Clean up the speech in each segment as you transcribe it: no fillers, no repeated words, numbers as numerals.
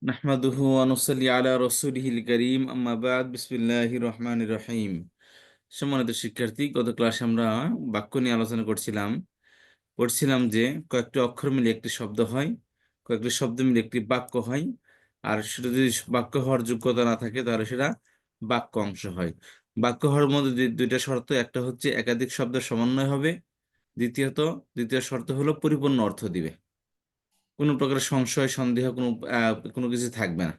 নাহমাদুহু ওয়া নুসাল্লি আলা রাসূলিহিল কারীম আম্মা বা'দ বিসমিল্লাহির রহমানির রহিম। সম্মানিত শিক্ষার্থী, গত ক্লাসে আমরা বাক্য নিয়ে আলোচনা পড়ছিলাম যে কয়েকটি অক্ষর মিলে একটি শব্দ হয়, কয়েকটি শব্দ মিলে একটি বাক্য হয়। আর সেটা যদি বাক্য হওয়ার যোগ্যতা না থাকে তাহলে সেটা বাক্য অংশ হয়। বাক্য হওয়ার মধ্যে দুইটা শর্ত, একটা হচ্ছে একাধিক শব্দের সমন্বয় হবে, দ্বিতীয় শর্ত হলো পরিপূর্ণ অর্থ দিবে, কোনো প্রকার সংশয় সন্দেহ কোনো কিছু থাকবে না।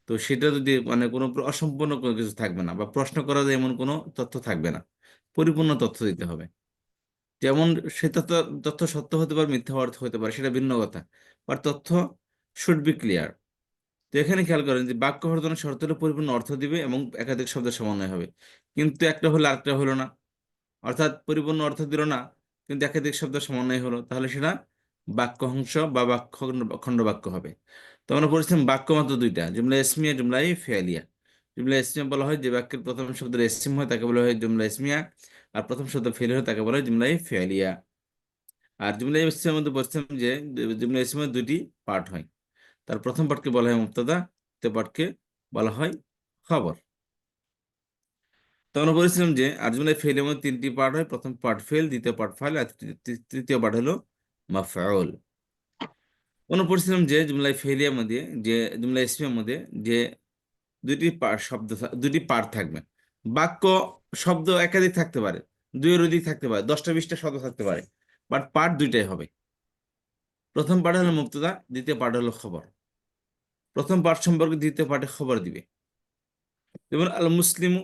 তো সেটা যদি মানে কোনো অসম্পূর্ণ কোনো কিছু থাকবে না বা প্রশ্ন করা যায় এমন কোনো তথ্য থাকবে না, পরিপূর্ণ তথ্য দিতে হবে। যেমন সে তথ্য তথ্য সত্য হতে পারে, মিথ্যা অর্থ হতে পারে, সেটা ভিন্ন কথা, বাট তথ্য শুড বি ক্লিয়ার। তো এখানে খেয়াল করেন যে বাক্য হওয়ার জন্য শর্ত হলো পরিপূর্ণ অর্থ দিবে এবং একাধিক শব্দের সমন্বয় হবে। কিন্তু একটা হলো আরেকটা হলো না, অর্থাৎ পরিপূর্ণ অর্থ দিল না কিন্তু একাধিক শব্দের সমন্বয় হলো, তাহলে সেটা বাক্যাংশ বা খণ্ড বাক্য হবে। তো আমরা পড়েছিলাম বাক্য মাত্র দুইটা, জুমলা ইসমিয়া, জুমলা ফেলিয়া। জুমলা ইসমিয়া বলা হয় যে বাক্যের প্রথম শব্দের ইসম হয় তাকে বলা হয় জুমলা ইসমিয়া, আর প্রথম শব্দ ফেল হয় তাকে বলা হয় জুমলা ফেলিয়া। আর জুমলা ইসমিয়ার মধ্যে বলছিলাম যে জুমলা ইসমিয়ার দুটি পার্ট হয়, তার প্রথম পার্টকে বলা হয় মুবতাদা, দ্বিতীয় পার্টকে বলা হয় খবর। তো আমরা বলেছিলাম যে আরজুমলা ফেলের মধ্যে তিনটি পার্ট হয়, প্রথম পার্ট ফেল, দ্বিতীয় পার্ট ফাইল, আর তৃতীয় পার্ট হলো মাফউল। আমরা পড়ছিলাম যে জুমলাই ফেলিয়ার মধ্যে, যে জুমলা ইসমিয়ার মধ্যে যে দুটি পার্ট থাকবে। বাক্য শব্দ একাধিক থাকতে পারে, দুইয়ের অধিক থাকতে পারে, 10টা 20টা শব্দ থাকতে পারে, বাট পার্ট দুইটাই হবে। প্রথম পার্ট হলো মুবতাদা, দ্বিতীয় পার্ট হলো খবর। প্রথম পার্ট সম্পর্কে দ্বিতীয় পার্টে খবর দিবে। যেমন আল মুসলিমু,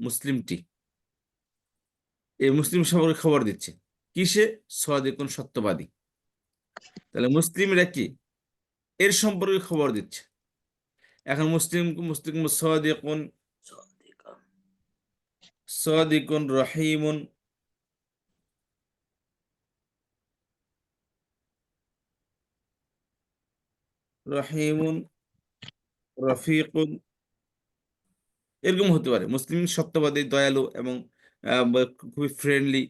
মুসলিমটি, এই মুসলিম সম্পর্কে খবর দিচ্ছে কিসে? সাদিকুন, সত্যবাদী। তাহলে মুসলিমরা কি? এর সম্পর্কে খবর দিচ্ছে। এখন মুসলিম মুসলিম সাদিকুন, সাদিকুন রহিমুন, রহিমুন রফিকুন, এরকম হতে পারে। মুসলিম সত্যবাদী, দয়ালু এবং খুবই ফ্রেন্ডলি।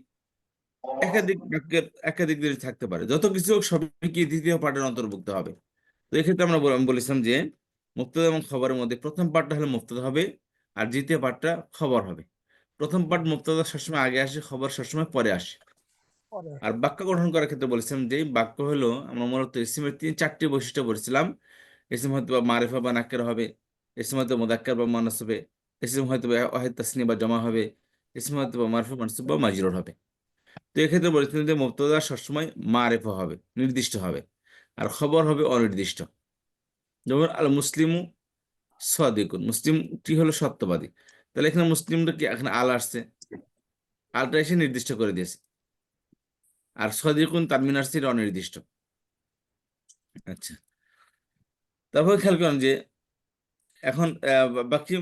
একাধিক জিনিস থাকতে পারে, যত কিছু হোক সবই কি দ্বিতীয় পার্টের অন্তর্ভুক্ত হবে। তো এক্ষেত্রে আমি বলেছিলাম যে মুবতাদা এবং খবরের মধ্যে প্রথম পার্টটা হলে মুবতাদা হবে আর দ্বিতীয় পার্টটা খবর হবে। প্রথম পার্ট মুবতাদা সবসময় আগে আসে, খবর সবসময় পরে আসে। আর বাক্য গঠন করার ক্ষেত্রে বলেছিলাম যে বাক্য হলো, আমরা মূলত ইসিমের 3-4টি বৈশিষ্ট্য বলেছিলাম। ইসিম হয়তো বা মারিফা বা নাকের হবে, ইসিম হয়তো মুযাক্কার বা মুয়ান্নাস হবে, ইসিম হয়তো বা ওয়াহিদ তাসনিয়া বা জমা হবে, ইসিম হয়তো বা মারফু মানসুব বা মাজরুর হবে। তো এক্ষেত্রে বলেছিলেন যে মুবতাদা সবসময় মারিফা হবে, নির্দিষ্ট হবে, আর খবর হবে অনির্দিষ্ট। যেমন আল মুসলিমু সাদিকুন, মুসলিমটি হলো সত্যবাদী। তাহলে এখানে মুসলিমটা কি, এখানে আল আসছে, আলটা এসে নির্দিষ্ট করে দিয়েছে। আর সাদিকুন তানমিন আসছে, এটা অনির্দিষ্ট। আচ্ছা, তারপরে খেয়াল করেন যে এখন বাকি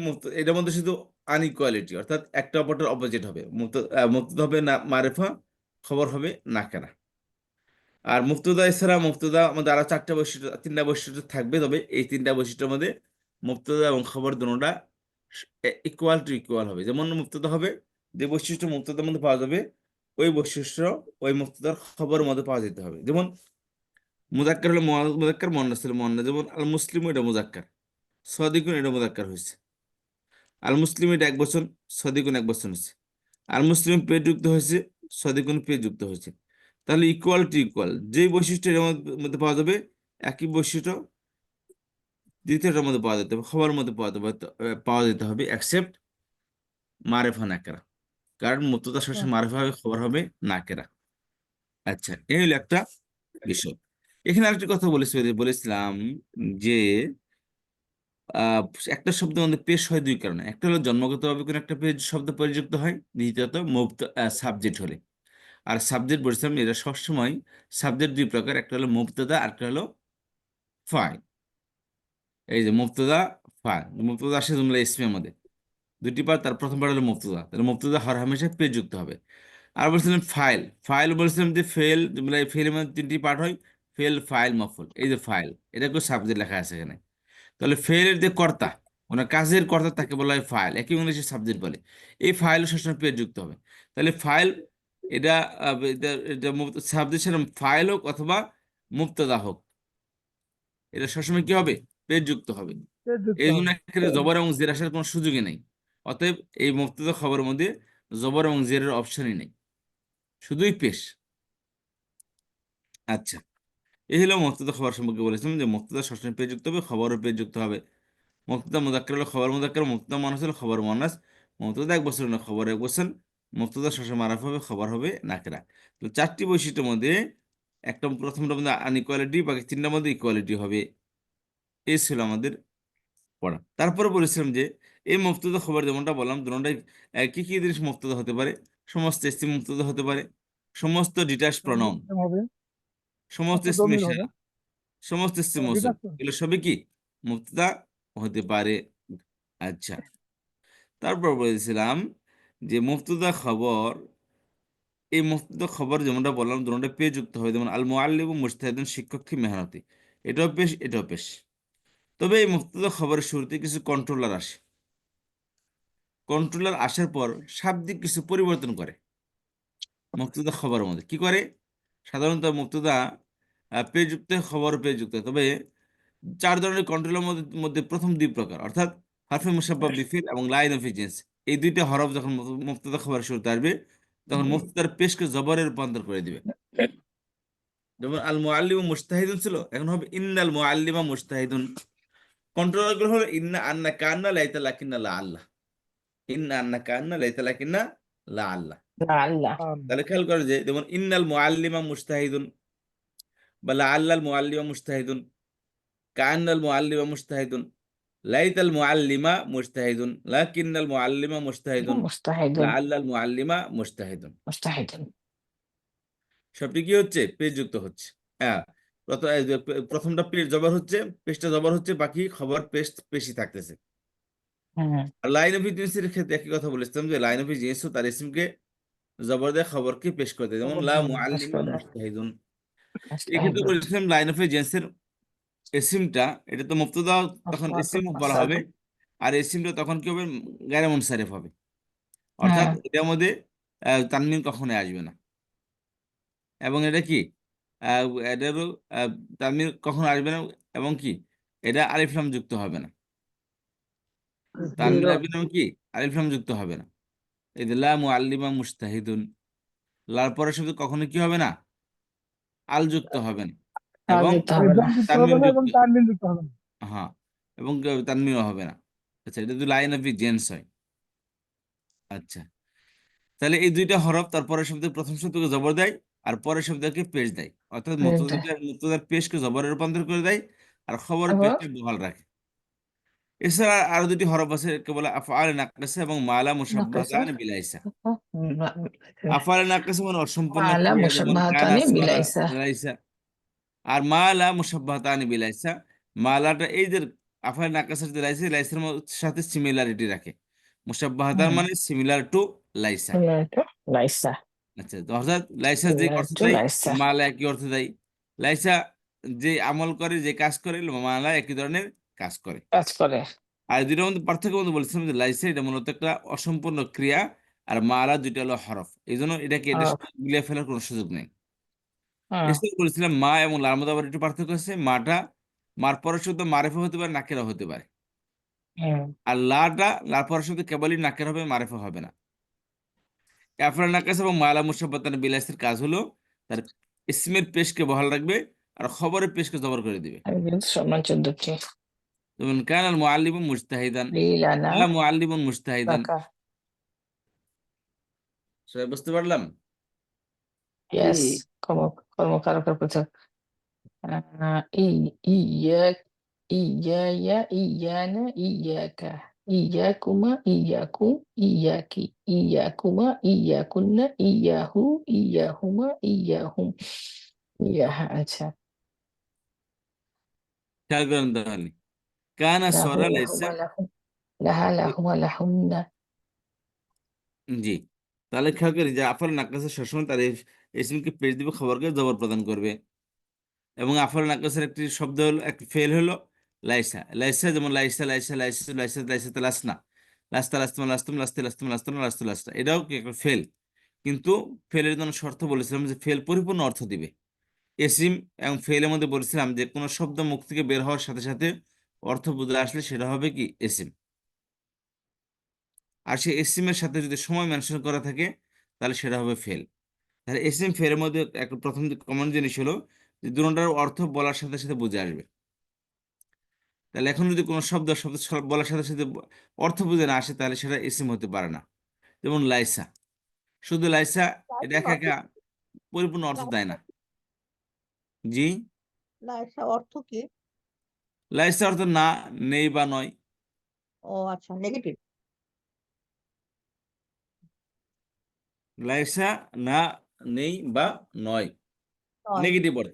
এটার মধ্যে শুধু আনইকুয়ালিটি, অর্থাৎ একটা অপরটার অপোজিট হবে। মুক্তদা হবে না মারেফা, খবর হবে নাকেরা। আর মুক্তদা এছাড়া মুক্তদা আমাদের আরো 3টা বৈশিষ্ট্য থাকবে, তবে এই 3টা বৈশিষ্ট্যের মধ্যে মুক্তদা এবং খবর দুটোটা ইকুয়াল টু ইকুয়াল হবে। যেমন মুক্তদা হবে, যে বৈশিষ্ট্য মুক্তদার মধ্যে পাওয়া যাবে ওই বৈশিষ্ট্য ওই মুক্তদার খবরের মধ্যে পাওয়া যেতে হবে। যেমন মুজাক্কার হলো মুজাক্কার, মুয়ান্নাস হলো মুয়ান্নাস। যেমন আল মুসলিম, এটা মুজাক্কার, সাদিকুন এটা মুজাক্কার হয়েছে। আল মুসলিম এটা এক বচন, সদিগুণ এক বচন হয়েছে। আল মুসলিম পেয়ে যুক্ত হয়েছে, সদিগুণ পেয়ে যুক্ত হয়েছে। তাহলে ইকুয়াল টু ইকুয়াল, যেই বৈশিষ্ট্য এর মধ্যে পাওয়া যাবে একই বৈশিষ্ট্য দ্বিতীয়টার মধ্যে পাওয়া যেতে হবে, খবরের মধ্যে পাওয়া যেতে হবে, অ্যাকসেপ্ট মারেফা নাকেরা। কারণ মুবতাদা সবসময় মারেফা হবে, খবর হবে নাকেরা। আচ্ছা, এই হলো একটা বিষয়। এখানে আরেকটি কথা বলেছিলাম যে আহ একটা শব্দের মধ্যে পেশ হয় দুই কারণে। একটা হলো জন্মগতভাবে কোনো একটা শব্দ পরিযুক্ত হয়, দ্বিতীয়ত সাবজেক্ট হলে। আর সাবজেক্ট বলছিলাম এরা সবসময় সাবজেক্ট দুই প্রকার, একটা হলো মুবতাদা আর একটা হলো ফাইল। এই যে মুবতাদা, ফাইল। মুবতাদা আসে জুমলা ইসমের মধ্যে দুটি পার্ট, তার প্রথম পার্ট হলো মুবতাদা, তাহলে মুবতাদা হর হামেশা পেশ যুক্ত হবে। আর বলছিলাম ফাইল, ফাইল বলছিলাম যে ফেল, জুমলা ফেলের মধ্যে 3টি পার্ট হয়, ফেল, ফাইল, মফুল। এই যে ফাইল, এটা কেউ সাবজেক্ট লেখা আছে এখানে। তাহলে ফেলের যে কর্তা, মানে কাজের কর্তা, তাকে বলা হয় ফাইল, একই ইংলিশে সাবজেক্ট বলে। এই ফাইল সবসময় পেজ যুক্ত হবে। তাহলে ফাইল এটা সাবজেক্ট ফাইল হোক অথবা মুবতাদা হোক, এটা সবসময় কি হবে? পেশ যুক্ত হবে। পেশ যুক্ত এই জন্য হবে। এক্ষেত্রে জবর এবং জের আসার কোনো সুযোগই নেই। অতএব এই মুবতাদা খবরের মধ্যে জবর এবং জেরের অপশনই নেই, শুধুই পেশ। আচ্ছা, এই হলো মুবতাদা খবর সম্পর্কে বলেছিলাম যে মুবতাদা সবসময় পেশ যুক্ত হবে, খবরও পেশ যুক্ত হবে। মুবতাদা মুযাক্কার হলো খবর মুযাক্কার, মুবতাদা মুয়ান্নাস হলো খবর মুয়ান্নাস। মুবতাদা এক বছর হলো খবর এক বছর। মুবতাদা সবসময় মারফ হবে, খবর হবে নাকিরা। তো চারটি বৈশিষ্ট্যের মধ্যে একটা, প্রথমটার মধ্যে আনইকুয়ালিটি, বাকি তিনটার মধ্যে ইকুয়ালিটি হবে। এই ছিল আমাদের পড়া। তারপরে বলেছিলাম যে এই মুবতাদা খবর যেমনটা বললাম, দুটোটাই কি কি জিনিস মুবতাদা হতে পারে? সমস্ত ইসম মুবতাদা হতে পারে, সমস্ত ডিটাচ প্রনাউন, ইসম হবে, সমস্ত সমস্ত ইসম জমির হবে, ইশারা, সমস্ত ইসম মৌসুল, ডিডাকশন। এগুলো সবই কি মুবতাদা হতে পারে। আচ্ছা, তারপর বলেছিলাম যে মুবতাদা খবর, এই মুবতাদা খবর যেমনটা বললাম দুটোটা পেশ যুক্ত হবে। যেমন আল মুআল্লিমু মুজতাহিদুন, শিক্ষক কি মেহনতি, এটাও পেশ এটাও পেশ। তবে এই মুবতাদা খবরের শুরুতে কিছু কন্ট্রোলার আসে। কন্ট্রোলার আসার পর শাব্দিক কিছু পরিবর্তন করে মুবতাদা খবরের মধ্যে। কি করে? সাধারণত মুবতাদা পেযুক্ত খবর পেযুক্ত, তবে চার ধরনের কন্ট্রোলের মধ্যে মধ্যে প্রথম দুই প্রকার, অর্থাৎ হারফে মুশাব্বাহ বিফিল এবং লাইন অফ এজেন্স, এই দুইটা হরফ যখন মুবতাদা খবর শুরুতে আসবে তখন মুবতাদার পেশকে জবরে রূপান্তর করে দিবে। যেমন আল মুআল্লিমু মুজতাহিদুন ছিল, এখন হবে ইন্নাল মুআল্লিমা মুজতাহিদুন। কন্ট্রোলার গুলো হলো ইন্না, আন্না, কান্না, লাইতা, লাকিন্না, লা আল্লাহ। ইন্না, আন্না, কান্না, লাইতা, লাকিন্না, লা আল্লাহ। আল্লাহ। তাহলে খেয়াল করে যে যেমন ইন্নাল মুআল্লিমা মুজতাহিদুন, বা লা আল্লাল মুআল্লিমা মুজতাহিদুন, কান্নাল মুআল্লিমা মুজতাহিদুন, লাইতাল মুআল্লিমা মুজতাহিদুন, লাকিন্নাল মুআল্লিমা মুজতাহিদুন, লা মুস্তাহিদুন। আল্লাল মুআল্লিমা মুজতাহিদুন। মুস্তাহিদুন। সবটি কি হচ্ছে? পেশ যুক্ত হচ্ছে। হ্যাঁ, এই যে প্রথমটা পেশ জবর হচ্ছে, পেশটা জবর হচ্ছে, বাকি খবর পেশ পেশি থাকতেছে। হ্যাঁ। আর লাইন অফ ইনফ্লুয়েন্সের ক্ষেত্রে একই কথা বলেছিলাম যে লাইন অফ ইনফ্লুয়েন্স তার ইসমকে জবর দিয়ে খবরকে পেশ করে দেয়, যেমন লা মুআল্লিমা মুস্তাহিদুন। মুজতাহিদুন। এক্ষেত্রে মুস্তাহিদুন। বলেছিলাম লাইন অফ জেন্সের এসিমটা, এটা তো মুবতাদা, তখন এসিম বলা হবে। আর এসিমটা তখন কি হবে? গায়রে মুনসারিফ হবে, অর্থাৎ হ্যাঁ। এটার মধ্যে তানমিন কখনোই আসবে না। এবং এটা কি এটারও আহ, তানমিন কখনো আসবে না, এবং কি এটা আলিফ লাম যুক্ত হবে না। তানমিন আসবে না এবং কি আলিফ লাম যুক্ত হবে না। এই যে লা মুআল্লিমা মুজতাহিদুন, লার পরের শব্দ কখনো কি হবে না? আল যুক্ত হবে না, আল এবং দিতে হবে না। আলিফলাম যুক্ত হবে তানমিন না এবং যুক্ত, তানবিন যুক্ত হবে না। হ্যাঁ, এবং তানমিনও হবে না। আচ্ছা, এটা যদি লাইন অফ জেন্স হয়। আচ্ছা, তাহলে এই দুইটা হরফ তার পরের শব্দে প্রথম শব্দকে জবর দেয় আর পরের শব্দকে পেশ দেয়, অর্থাৎ দেয়। মুবতাদার পেশকে জবরে রূপান্তর করে দেয় আর খবরের এবং পেশকে বহাল রাখে। এছাড়া আরো দুটি হরফ আছে, কেবল আফআল নাকসা এবং মালা নাকাসা। মুশাব্বাহাতান বিলাইসা। আফআল নাকসা মানে অসম্পূর্ণ মালা ক্রিয়া, যেমন কানা, মুশাব্বাহাতানি সারা, বিলাইসা। লাইসা। আর মালা মুশাব্বাহাতান বিলাইসা, মালাটা এই যে আফআল নাকসার যে লাইসা, লাইসার সাথে সিমিলারিটি রাখে। মুশাব্বাহাতান হুম। মানে সিমিলার টু লাইসা। সিমিলার টু লাইসা। আচ্ছা, তো অর্থাৎ লাইসা যে সিমিলার অর্থ টু দেয়, লাইসা। মালা একই অর্থ দেয়। লাইসা যে আমল করে, যে কাজ করে, মালা একই ধরনের কাজ করে। কাজ করে। আর দুইটার মধ্যে পার্থক্য মধ্যে বলছিলাম যে লাইসা এটা মূলত একটা অসম্পূর্ণ ক্রিয়া, আর মালা দুইটা হলো হরফ, এই জন্য এটাকে এটার হরফ। সাথে মিলিয়ে ফেলার কোনো সুযোগ নেই। হুম। এছাড়া বলেছিলাম মা এবং লার মধ্যে আবার একটু পার্থক্য আছে। মাটা, মার পরের শব্দ মারেফা হতে পারে, নাকেরা হতে পারে। হুম। আর লাটা, লার পরের শব্দ কেবলই নাকের হবে, মারেফা হবে না। আফরান নাকাস এবং মালা মুসাব্বাতান বিলাসের কাজ হলো তার ইসমের পেশকে বহাল রাখবে আর খবরের পেশকে জবর করে দিবে। আমি কিন্তু সম্মান 14টি। যেমন কান আল মুআল্লিমু মুজতাহিদান, লিলানা লা মুআল্লিমুন মুজতাহিদান। বাকা। সবাই বুঝতে পারলাম? ইয়েস। কর্ম কর্মকারকের পৃথক। ই ইয়াক ইয়ায়া ইয়ানা ইয়াকা ইয়াকুমা ইয়াকুম ইয়াকি ইয়াকুমা ইয়াকুন্না ইয়াহু ইয়াহুমা ইয়াহুম ইয়াহা। আচ্ছা। খেয়াল করেন তাহলে, কানা লাহু সরা লাইসা। লাহুমা লাহুম লাহা লাহুমা লাহুন্না। জি, তাহলে খেয়াল করি যে আফাল নাকাসে সবসময় তার ইসমিকে পেশ দিবে, খবরকে জবর প্রদান করবে। এবং আফাল নাকাসের একটি শব্দ হলো, একটি ফেল হলো লাইসা। লাইসা যেমন লাইসা লাইসা লাইসা লাইসা লাইসা লাসনা, লাস্তা লাস্তুমা লাস্তুম লাস্তে লাস্তুম লাস্তুম লাস্তু লাস্তা, এটাও কি একটা ফেল। কিন্তু ফেলের জন্য শর্ত বলেছিলাম যে ফেল পরিপূর্ণ অর্থ দিবে। এসিম এবং ফেলের মধ্যে বলেছিলাম যে কোনো শব্দ মুখ থেকে বের হওয়ার সাথে সাথে অর্থ বদলে আসলে সেটা হবে কি এসিম। আর সেই এসিমের সাথে যদি সময় মেনশন করা থাকে তাহলে সেটা হবে ফেল। তাহলে এসিম ফেলের মধ্যে একটা প্রথম কমন জিনিস হলো যে দুটোটার অর্থ বলার সাথে সাথে বুঝে আসবে। তাহলে এখন যদি কোনো শব্দ শব্দ বলার সাথে সাথে অর্থ বুঝে না আসে তাহলে সেটা এসিম হতে পারে না। যেমন লাইসা, শুধু লাইসা এটা লাইসার একা অর্থ একা কি? পরিপূর্ণ অর্থ দেয় না। লাইসার জি, লাইসার অর্থ কি? লাইসা অর্থ না, নেই বা নয়। ও আচ্ছা, নেগেটিভ। লাইসা না, নেই বা নয়, নয়। নেগেটিভ অর্থ।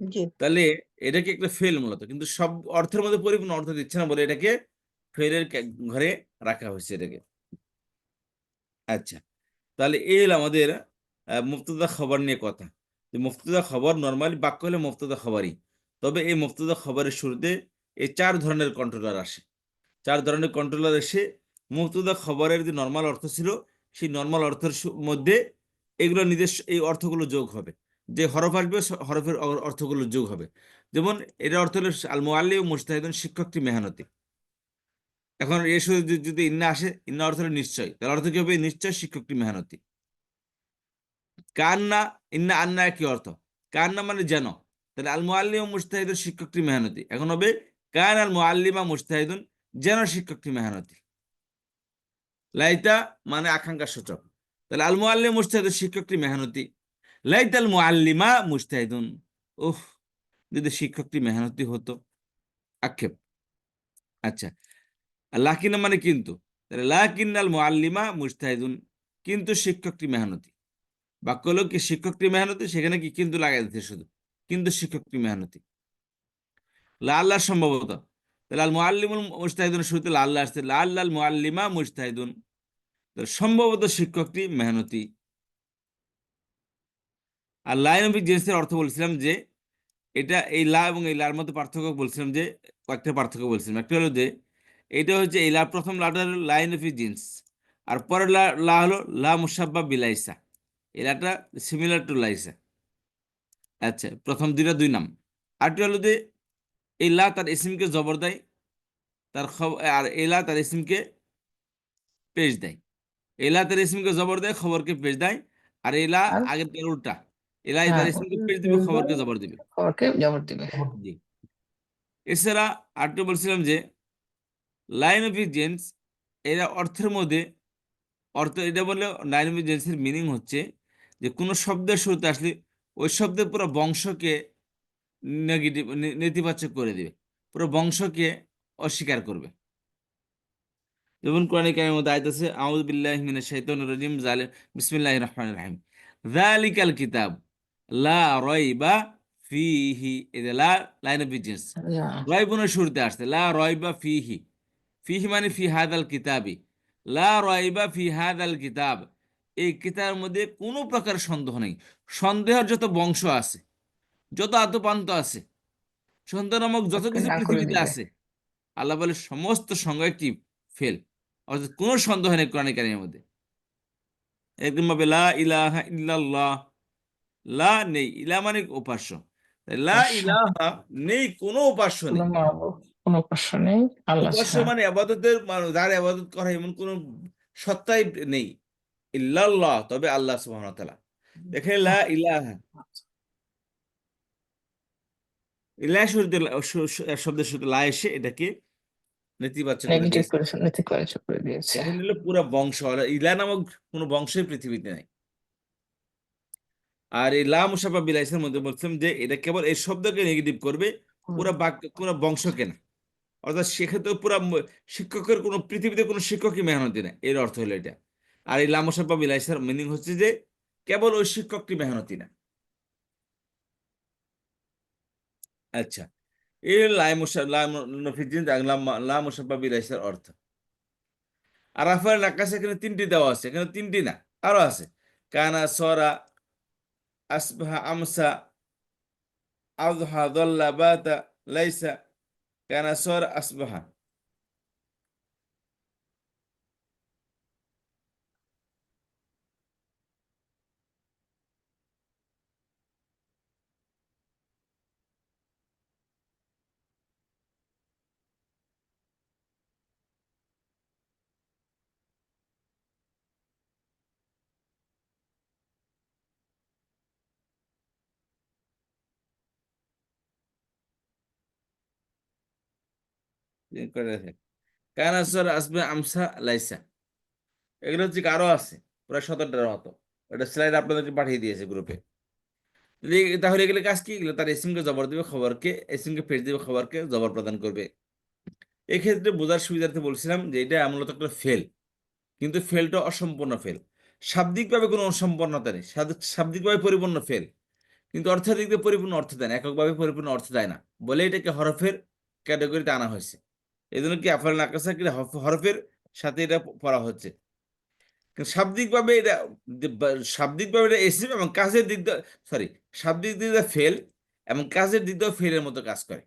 জি। তাহলে এটাকে একটা ফেল মূলত, কিন্তু সব অর্থের মধ্যে পরিপূর্ণ অর্থ দিচ্ছে না বলে এটাকে ফেলের ঘরে রাখা হয়েছে এটাকে। আচ্ছা, তাহলে এই হলো আমাদের মুফতদা খবর নিয়ে কথা। যে মুফতদা খবর নর্মালি বাক্য হলে মুফতদা খবরই, তবে এই মুফতদা খবরের শুরুতে এই চার ধরনের কন্ট্রোলার আসে। চার ধরনের কন্ট্রোলার এসে মুফতদা খবরের যে নর্মাল অর্থ ছিল সেই নর্মাল অর্থের মধ্যে এগুলো নিজস্ব এই অর্থগুলো যোগ হবে। যে হরফ আসবে হরফের অর্থগুলো যোগ হবে। যেমন এটার অর্থ হলো আল মুআল্লিম মুজতাহিদুন, শিক্ষকটি মেহনতি। এখন এর সাথে যদি ইন্না আসে, ইন্না অর্থ হলো নিশ্চয়, তার অর্থ কি হবে? নিশ্চয় শিক্ষকটি মেহনতি। কান্না, ইন্না আন্না কি অর্থ? কান্না মানে যেন, তাহলে আল মুআল্লিম মুজতাহিদুন, শিক্ষকটি মেহনতি। এখন হবে কান আল মুআল্লিমা মুজতাহিদুন, যেন শিক্ষকটি মেহনতি। লাইতা মানে আকাঙ্ক্ষা সূচক, তাহলে আল মুআল্লিম মুজতাহিদুন, শিক্ষকটি মেহনতি। লাইতাল মুআল্লিমা মুজতাহিদুন, উফ, যদি শিক্ষকটি মেহনতি হতো। আক্ষেপ। আচ্ছা, লাকিনা মানে কিন্তু, তাহলে লাকিন্নাল মুআল্লিমা মুজতাহিদুন, কিন্তু শিক্ষকটি মেহনতি। বাক্য হলো কি শিক্ষকটি মেহনতি, সেখানে কি কিন্তু লাগাই দিতে শুধু, কিন্তু শিক্ষকটি মেহনতি। লা আল্লাহ সম্ভবত, তাহলে আল মুআল্লিমুল মুজতাহিদুন শুরুতে লা আল্লাহ আসছে, লা আল্লাহ মুআল্লিমা মুজতাহিদুন, তাহলে সম্ভবত শিক্ষকটি মেহনতি। আর লাইন অফ জিন্সের অর্থ বলছিলাম যে এটা এই লা এবং এই লার মধ্যে পার্থক্য বলছিলাম যে কয়েকটা পার্থক্য বলছিলাম। একটা হলো যে এটা হচ্ছে এই লা, প্রথম লাটা হলো লাইন অফ জিন্স, আর পরের লা লা হলো লা মুসাব্বা বিলাইসা। এই লাটা সিমিলার টু লাইসা। আচ্ছা, প্রথম দুইটা দুই নাম। আরেকটা হলো যে এই লা তার ইসিমকে জবর দেয়, তার আর এই লা তার ইসিমকে পেশ দেয়। এই লা তার ইসিমকে জবর দেয়, খবরকে পেশ দেয়। আর এই লা আর আগের তার উল্টা, এই লা তার হ্যাঁ, ইসিমকে পেশ দিবে, খবরকে জবর দিবে। খবরকে জবর দিবে। জি। এছাড়া আরেকটা বলছিলাম যে লাইন অফ জেন্স, এরা অর্থের মধ্যে অর্থ এটা বলে, লাইন অফ জেন্সের মিনিং হচ্ছে যে কোনো শব্দের শুরুতে আসলে ওই শব্দের পুরো বংশকে নেগেটিভ, নেতিবাচক করে দিবে, পুরো বংশকে অস্বীকার করবে। যেমন কোরআন কারিমের মধ্যে আয়াত আছে, আউযু বিল্লাহি মিনাশ শাইতানির রাজিম, বিসমিল্লাহির রহমানির রহিম, যালিকাল কিতাব লা রাইবা ফিহি। এটা লা লাইন অফ জিন্স, আল্লাহ। রাইবুনের শুরুতে আসছে লা রাইবা ফিহি। ফিহি মানে ফি হাদাল কিতাবি, লা রাইবা ফি হাদাল কিতাব, এই কিতাবের মধ্যে কোনো প্রকার সন্দেহ নেই। সন্দেহের যত বংশ আছে, যত আদ্যপান্ত আছে, সন্দেহ নামক যত সবকে কিছু না করে পৃথিবীতে দিবে। আছে, আল্লাহ বলে সমস্ত সংজ্ঞা কি? ফেল। অর্থাৎ কোনো সন্দেহ নেই কোরআন কারিমের মধ্যে। একদম ভাবে লা ইলাহা ইল্লাল্লাহ, লা নেই, ইলা মানে উপাস্য, তাই লা অবশ্য ইলাহা নেই, কোনো উপাস্য কোনো নেই। মাহবুব, কোনো উপাস্য নেই আল্লাহ উপাস্য ছাড়া। মানে আবাদতের যার আবাদত করা এমন কোন সত্তাই নেই, ইল্লাল্লাহ, তবে আল্লাহ সুবহানাহু ওয়া তাআলা। দেখেন লা ইলাহা, ইলাহ শুরুতে শব্দের শুরুতে লা এসে এটাকে নেতিবাচক করে নেগেটিভ দিয়েছে। করে, নেতিবাচক করে দিয়েছে। এখন হলো পুরো বংশ, আর ইলা নামক কোনো বংশই পৃথিবীতে নাই। আর এই লা মুসাফা বিলাইসের মধ্যে বলছিলাম যে এটা কেবল এই শব্দকে নেগেটিভ করবে, হুম। পুরো বাক্য, পুরো বংশকে না। অর্থাৎ সেক্ষেত্রে পুরো শিক্ষকের কোনো, পৃথিবীতে কোনো শিক্ষকই মেহনতি না, এর অর্থ হলো এটা। আর এই লা মুসাফা বিলাইসের মিনিং হচ্ছে যে কেবল ওই শিক্ষকটি মেহনতি না। আচ্ছা, এই লাই মুসা লা নফিজিন লা মুসাফা বিলাইসের অর্থ। আর রাফার নাকাশে এখানে তিনটি দেওয়া আছে, এখানে তিনটি না, আরো আছে। কানা সরা আসবাহা আমসা আযহা যাল্লা বাতা লাইসা, কানা সরা আসবাহা। কানা সর আসবে আমসা লাইসা, এগুলো হচ্ছে আরো আছে প্রায় 17টার মতো। এটা স্লাইড আপনাদেরকে পাঠিয়ে দিয়েছে গ্রুপে। তাহলে এগুলো কাজ কি? এগুলো তার এসিমকে জবর দিবে, খবরকে এসিমকে ফেস দিবে, খবরকে জবর প্রদান করবে। এক্ষেত্রে বোঝার সুবিধার্থে বলছিলাম যে এটা মূলত একটা ফেল, কিন্তু ফেলটা অসম্পূর্ণ ফেল। শাব্দিকভাবে কোনো অসম্পূর্ণতা নেই, শাব্দিকভাবে পরিপূর্ণ ফেল, কিন্তু অর্থের দিক দিয়ে পরিপূর্ণ অর্থ দেয় না, এককভাবে পরিপূর্ণ অর্থ দেয় না বলে এটাকে হরফের ক্যাটাগরিতে আনা হয়েছে। এই জন্য কি আফআল নাকাসা কি হরফের সাথে এটা পড়া হচ্ছে। কিন্তু শাব্দিকভাবে এটা শাব্দিকভাবে এটা এসিম এবং কাজের দিক দিয়ে, সরি, শাব্দিক দিক দিয়ে ফেল এবং কাজের দিক দিয়েও ফেলের মতো কাজ করে।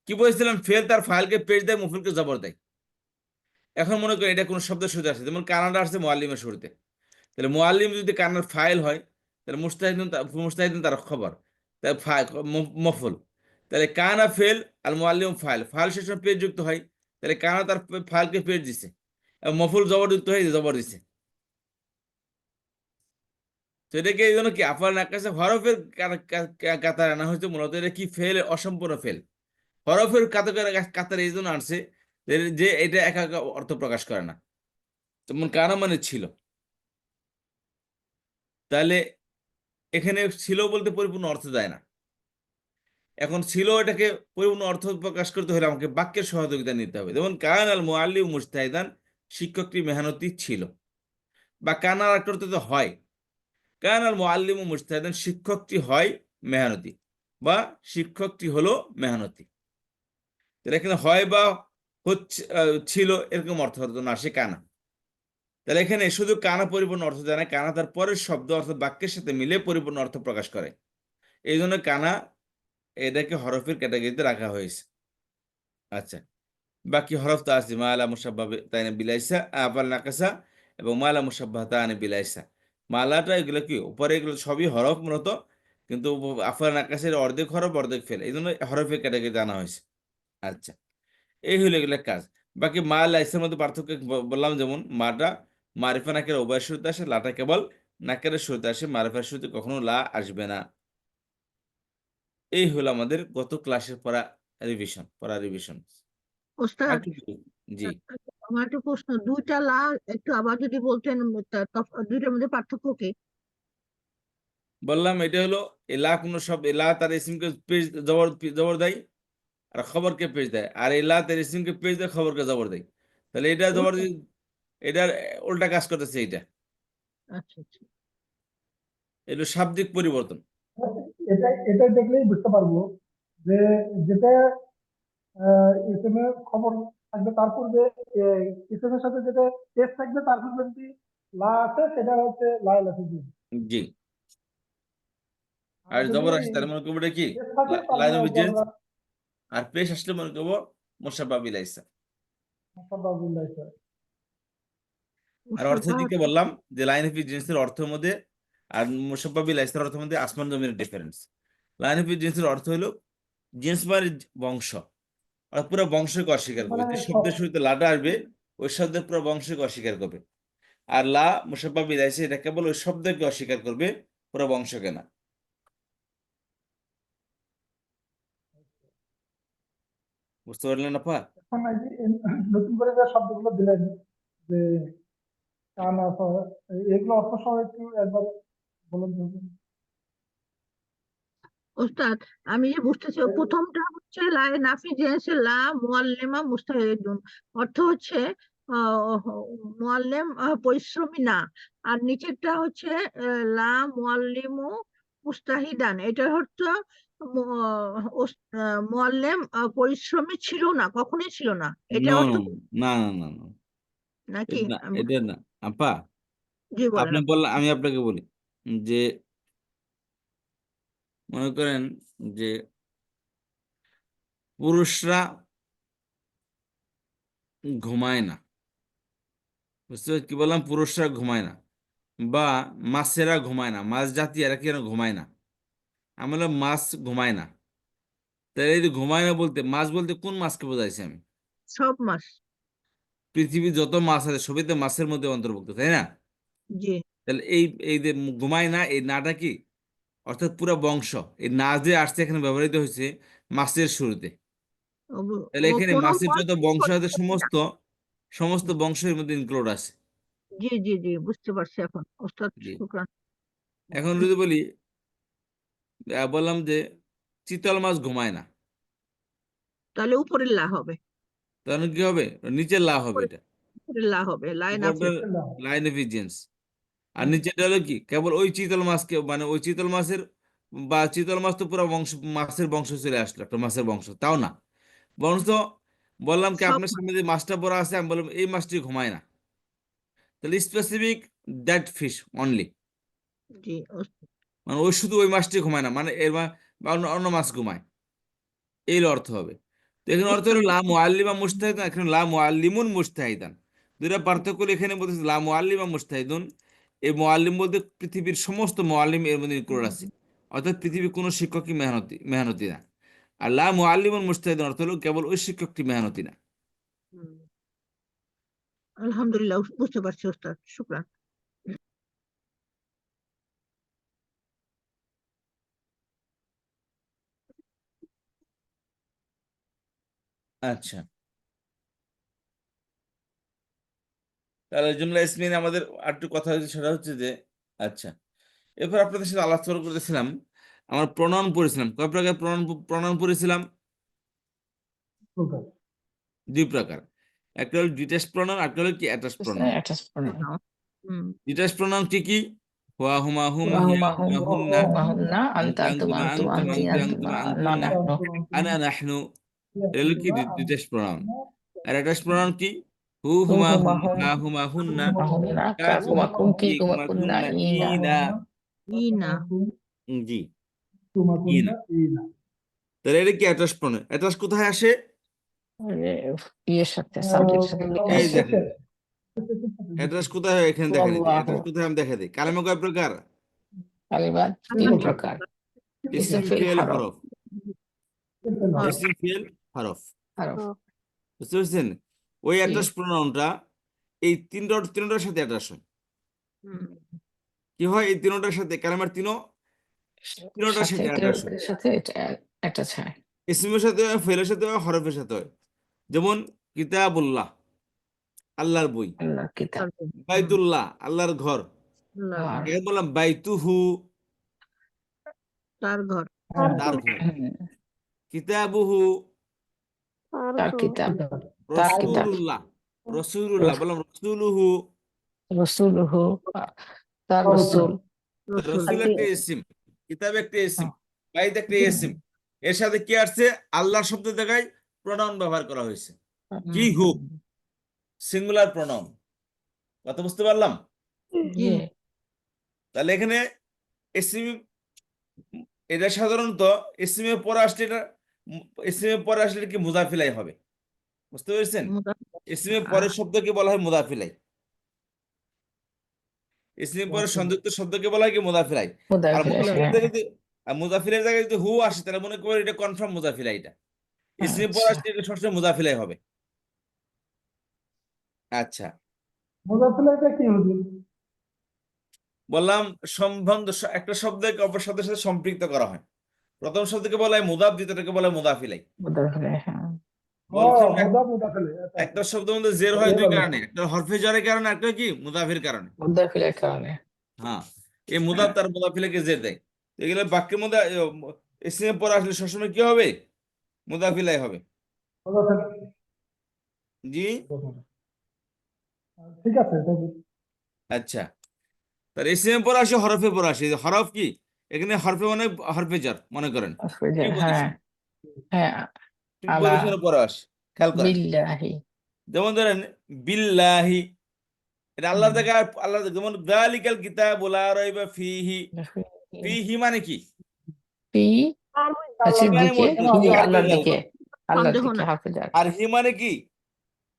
কি বলছিলাম? ফেল তার ফাইলকে পেজ দেয়, মুফিলকে জবর দেয়। এখন মনে করি এটা কোনো শব্দের শুরুতে আসছে, যেমন কানাডা আসছে মোয়াল্লিমের শুরুতে, তাহলে মোয়াল্লিম যদি কান্নার ফাইল হয় তাহলে মুস্তাহিদুন তার খবর, তাহলে মফুল, তাহলে কানা ফেল আর মোয়াল্লিম ফাইল, ফাইল শেষ পেজ যুক্ত হয়, তাহলে কানা তার ফাইলকে পেজ দিছে এবং মফুল জবর যুক্ত হয়ে জবর দিছে। তো এটাকে এই জন্য কি আফাল নাকাশে হরফের কাতার আনা হয়েছে, মূলত এটা কি ফেল, অসম্পূর্ণ ফেল। হরফের কাতার এই জন্য আনছে যে এটা একা একা অর্থ প্রকাশ করে না। যেমন কানা মানে ছিল, তাহলে এখানে ছিল বলতে পরিপূর্ণ অর্থ দেয় না। এখন ছিল এটাকে পরিপূর্ণ অর্থ প্রকাশ করতে হলে আমাকে বাক্যের সহযোগিতা নিতে হবে। যেমন কান আল মুআল্লিম মুজতাহিদান, শিক্ষকটি মেহনতি ছিল, বা কানার একটা অর্থ তো হয়, কান আল মুআল্লিম মুজতাহিদান, শিক্ষকটি হয় মেহনতি, বা শিক্ষকটি হলো মেহনতি। তাহলে এখানে হয় বা হচ্ছে ছিল এরকম অর্থ হতো না, সে কানা। তাহলে এখানে শুধু কানা পরিপূর্ণ অর্থ দেয় না, কানা তার পরের শব্দ অর্থ বাক্যের সাথে মিলে পরিপূর্ণ অর্থ প্রকাশ করে। এই জন্য কানা এটাকে হরফের ক্যাটাগরিতে রাখা হয়েছে। আচ্ছা, বাকি হরফ তো আছে, মালা মুসাব্বাহ তাইনে বিলাইসা, আফাল নাকাসা এবং মালা মুসাব্বাহ তানে বিলাইসা। মালাটা এগুলো কি উপরে, এগুলো সবই হরফ মূলত, কিন্তু আফাল নাকাসের অর্ধেক হরফ অর্ধেক ফেল, এই জন্য হরফের ক্যাটাগরিতে আনা হয়েছে। আচ্ছা, এই হলো এগুলো কাজ। বাকি মা লাইসের মধ্যে পার্থক্য বললাম, যেমন মাটা মারিফা নাকের উভয় শুরুতে আসে, লাটা কেবল নাকের শুরুতে আসে, মারিফার শুরুতে কখনো লা আসবে না। এই হলো আমাদের গত ক্লাসের পড়া রিভিশন। আর ওস্তাদ, কি? জি, আমার একটা প্রশ্ন, দুইটা লা একটু আবার যদি বলতেন, দুইটার মধ্যে পার্থক্য কি? বললাম এটা হলো এলা, কোনো সব এলা তার ইসিমকে পেজ জবর জবর দেয় আর খবরকে পেজ দেয়, আর এলা তার ইসিমকে পেজ দেয়, খবরকে জবর দেয়। তাহলে এটা জবর উল্টো। এটার উল্টা কাজ করতেছে এইটা। আচ্ছা আচ্ছা। এটা শাব্দিক পরিবর্তন। এটা এটা দেখলেই বুঝতে পারবো যে যেটা ইসেমের খবর থাকবে তার পূর্বে ইসেমের সাথে যেটা টেস্ট থাকবে তার পূর্বে যদি লা আছে সেটা হচ্ছে লা লাফিজি। জি, আর আর যদি জবর আসে তাহলে মনে করবো এটা কি টেস্ট থাকে লাইন তাহলে অফ হচ্ছে চেঞ্জ, আমরা আর পেশ আসলে মনে করবো মোসাব্বা বিলাইসা। মুসাব্বাহুল্লাহ হিসাবে। আর অর্থের মুসাফা। দিকে বললাম যে লাইন অফ জিন্সের অর্থের মধ্যে আর মোসাব্বা বিলাইসার অর্থের মধ্যে আসমান জমিনের ডিফারেন্স। লাইন অফ জিন্সের অর্থ হলো জিন্স মানে বংশ, আর পুরো বংশকে অস্বীকার করবে। মানে যে শব্দের শুরুতে লাটা আসবে ওই শব্দের পুরো বংশকে অস্বীকার করবে। আর লা মুসাব্বা বিলাইসা এটা কেবল ওই শব্দকে অস্বীকার করবে, পুরো বংশকে না। বুঝতে পারলেন আপা? এখন এই যে নতুন করে যে শব্দগুলো দিলেন যে কান আছে, এগুলো অর্থ সহ একটু একবার বলুন তো। ওস্তাদ, আমি যে বুঝতেছি, প্রথমটা হচ্ছে লা নাফি জেন্সে লা মুআল্লিমা মুস্তাহিদুন, অর্থ হচ্ছে মুআল্লিম পরিশ্রমী না। আর নিচেরটা হচ্ছে লা মুআল্লিমু মুস্তাহিদান, এটা হচ্ছে মুআল্লিম পরিশ্রমী ছিল না, কখনোই ছিল না, এটা নো অর্থ নো, না না না না, নাকি? এটা না, এটা না আপা। জি বলেন আপনি আপনি। বললেন, আমি আপনাকে বলি যে মনে করেন যে পুরুষরা ঘুমায় না, বুঝতে পারছি কি বললাম? পুরুষরা ঘুমায় না, বা মাছেরা ঘুমায় না, মাছ জাতি এরা কেন ঘুমায় না? আমি বললাম মাছ ঘুমায় না, তাহলে এই যে ঘুমায় না বলতে মাছ বলতে কোন মাছকে বোঝাইছি আমি? সব মাস। পৃথিবীর যত মাছ আছে সবই তো মাছের মধ্যে অন্তর্ভুক্ত, তাই না? জি। তাহলে এই এই যে ঘুমায় না, এই নাটা কি? অর্থাৎ পুরো বংশ, এই না যে আসছে এখানে ব্যবহৃত হয়েছে মাছের শুরুতে। তাহলে ও এখানে কোনো মাছের যত বংশ আছে পরিস্থিতি না। সমস্ত বংশের মধ্যে ইনক্লুড আছে। জি জি জি, বুঝতে পারছি এখন ওস্তাদ, জি। শুকরান। এখন যদি বলি, বললাম যে চিতল মাছ ঘুমায় না, তাহলে উপরের লা হবে, তাহলে কি হবে? নিচের লা হবে, উপরের এটা উপরের লা হবে, লাইন উপরটা আফিস। লাইন এফিজিয়েন্স। আর নিচেরটা হলো কি, কেবল ওই চিতল মাছকে, মানে ওই চিতল মাছের, বা চিতল মাছ তো পুরো বংশ, মাছের বংশ চলে আসলো, একটা মাছের বংশ, তাও না, বরঞ্চ বললাম কি সব আপনার সামনে যে মাছটা পড়া আছে, আমি বললাম এই মাছটি ঘুমায় না, তাহলে স্পেসিফিক দ্যাট ফিশ অনলি, জি মানে ওই শুধু ওই মাছটি ঘুমায় না, মানে এর বা অন্য অন্য মাছ ঘুমায়, এই অর্থ হবে। তো এখানে অর্থ হলো লা মুআল্লিমা মুজতাহিদান, এখানে লা মুআল্লিমুন মুজতাহিদান, দুইটা পার্থক্য হলো, এখানে বলতেছে লা মুআল্লিমা মুজতাহিদুন, এই মুআল্লিম বলতে পৃথিবীর সমস্ত মুআল্লিম এর মধ্যে ইনক্লুড আছে, অর্থাৎ পৃথিবীর কোনো শিক্ষকই মেহনতি মেহনতি না। আর লা মুআল্লিমুন মুজতাহিদুন অর্থ হলো কেবল ওই শিক্ষকটি মেহনতি না। হুম, আলহামদুলিল্লাহ, বুঝতে পারছি ওস্তাদ, শুকরান। আচ্ছা, তাহলে জুমলা ইসমিন আমাদের আর একটু কথা হচ্ছে, সেটা হচ্ছে যে, আচ্ছা, এরপর আপনাদের সাথে আলোচনা করতেছিলাম, আমরা প্রণয়ন পড়েছিলাম, কয় প্রকার প্রণয়ন প্রণয়ন পড়েছিলাম? প্রকার। দুই প্রকার, একটা হলো ডিটেচ প্রণয়ন, একটা হলো কি অ্যাটাচ প্রণয়ন। অ্যাটাচ প্রণয়ন। হুম, ডিটেচ প্রণয়ন কি কি? হুয়া হুমা হুম, হিয়া হুমা হুম হুমা হুন্না, হুমা হুন্না, আনতা আনতা আনতুম আনতুমা আনতুম আনতুম, আনতি আনতি আনতুমা, আনতুমা না আনতুন্না, নাহনু। আনা নাহনু। এগুলো কি ডিটেচ প্রণয়ন। আর অ্যাটাচ প্রণয়ন কি? হু হু হুমা হুমা হুম, হুম হা হুমা হুন্না, হুন্না, কা কাকুমা কুমা কুম, কুম, কি কি কুমা কুমা কুন্না, কুন্না, ইনা। ইনা। ইনা। জি, ইনা। তুমাকুন্না ইনা। তাহলে এটা কি অ্যাটাচ প্রণয়ন। অ্যাটাচ কোথায় আসে? মানে ইয়ের সাথে, সাবজেক্টের সাথে মিলে এই আসে। দেখেন, অ্যাড্রেস কোথায় হয় এখানে দেখা দিই, আল্লাহু অ্যাড্রেস কোথায় আমি দেখা দিই, কালেমা কয় প্রকার? কালিমাত তিন 3 প্রকার। প্রকার। ইসিম ইসম ফিল ফিল হরফ। হরফ, হরফ। ইসিম ফিল হরফ, হরফ। বুঝতে পারছেন? ওই জি। অ্যাড্রেস প্রোনাউনটা এই তিনটার সাথে অ্যাড্রেস হয়। হুম, কি হয়? এই তিনটার সাথে, কালেমার তিনটার সাথে সাথে অ্যাড্রেস হয়। সাথে এটা একটা ছায়। ইসিমের সাথে হয়, ফেলের সাথে হয়, হরফের সাথে হয়। যেমন কিতাবুল্লাহ, আল্লাহর বই, আল্লাহর কিতাব। বাইতুল্লাহ, আল্লাহর ঘর, ঘর। এখন বললাম বাইতুহু, তার ঘর। তার ঘর, হুম, কিতাবুহু, তার কিতাব। কিতাব। তার কিতাব। রসুল্লাহ, রসুল্লাহ, বললাম রসুলুহু। রসুলহু, তার রসুল। রসুল। রসুল। রসুল একটা ইসিম, কিতাব একটা ইসিম, হুম, বাইত একটা ইসিম, এর সাথে কি আসছে? আল্লাহ শব্দ জায়গায় প্রোনাউন ব্যবহার করা হয়েছে, কি হু, সিঙ্গুলার প্রোনাউন। কথা বুঝতে পারলাম? জি। জি। তাহলে এখানে ইসিম, এটা সাধারণত ইসিমের পরে আসলে এটা, ইসিমের পরে আসলে এটা কি মুজাফিলাই হবে, বুঝতে পেরেছেন? ইসিমের পরের শব্দকে বলা হয় মুজাফিলাই, ইসিমের পরে সংযুক্ত শব্দকে বলা হয় কি মুজাফিলাই। আর মুদাফিল আসে, মুজাফিলের হ্যাঁ। জায়গায় যদি, আর মুজাফিলের জায়গায় যদি হু আসে, তাহলে মনে করি এটা কনফার্ম মুজাফিলাই, এটা ইসিমের পরে আচ্ছা। আসলে এটা সবসময় মুজাফিলাই হবে। আচ্ছা, মুজাফফিলাইটা কি হুজুর? বললাম সম্বন্ধ, একটা শব্দকে অপর শব্দের সাথে সম্পৃক্ত করা হয়। প্রথম শব্দকে বলা হয় মুদাফ, দ্বিতীয়টাকে বলা হয় মুদাফিলাই। মুদাফিল, হ্যাঁ। ও বলছিলাম মুজাফফিলাই। আচ্ছা একটা আচ্ছা। শব্দের মধ্যে জের হয় দুই এভাবে। কারণে, একটা হরফে জেরের কারণে, একটা কি মুদাফির কারণে। মুদাফিলের কারণে। হ্যাঁ, এই মুদাফ হ্যাঁ। তার মুদাফিলাকে জের দেয়। তো এগুলো বাক্যের মধ্যে ইসিমের পরে আসলে সবসময় কি হবে? মুদাফিলাই হবে। মুজাফফিলাই। জি, ঠিক আছে হুজুর। আচ্ছা, তার ইসিমের পরে আসে, হরফে পরে আসে, হরফ কি, এখানে হরফে মানে হরফে জার মনে করেন, হ্যাঁ, প্রিপজিশন, হ্যাঁ। আলা, প্রিপজিশনের পরে আসে, খেয়াল করেন। বিল্লাহি। যেমন ধরেন বিল্লাহি, এটা আল্লাহর দেখা, আল্লাহ, যেমন যালিকাল কিতাবু লা রাইবা ফিহি, ফিহি মানে কি? পি ফি কাছের মানে দিকে, মধ্যে, হি ফি হরফে আল্লাহর জার, দিকে, আল্লাহর সন্দেহ দিকে নাই। হাফেজার। আর হি মানে কি?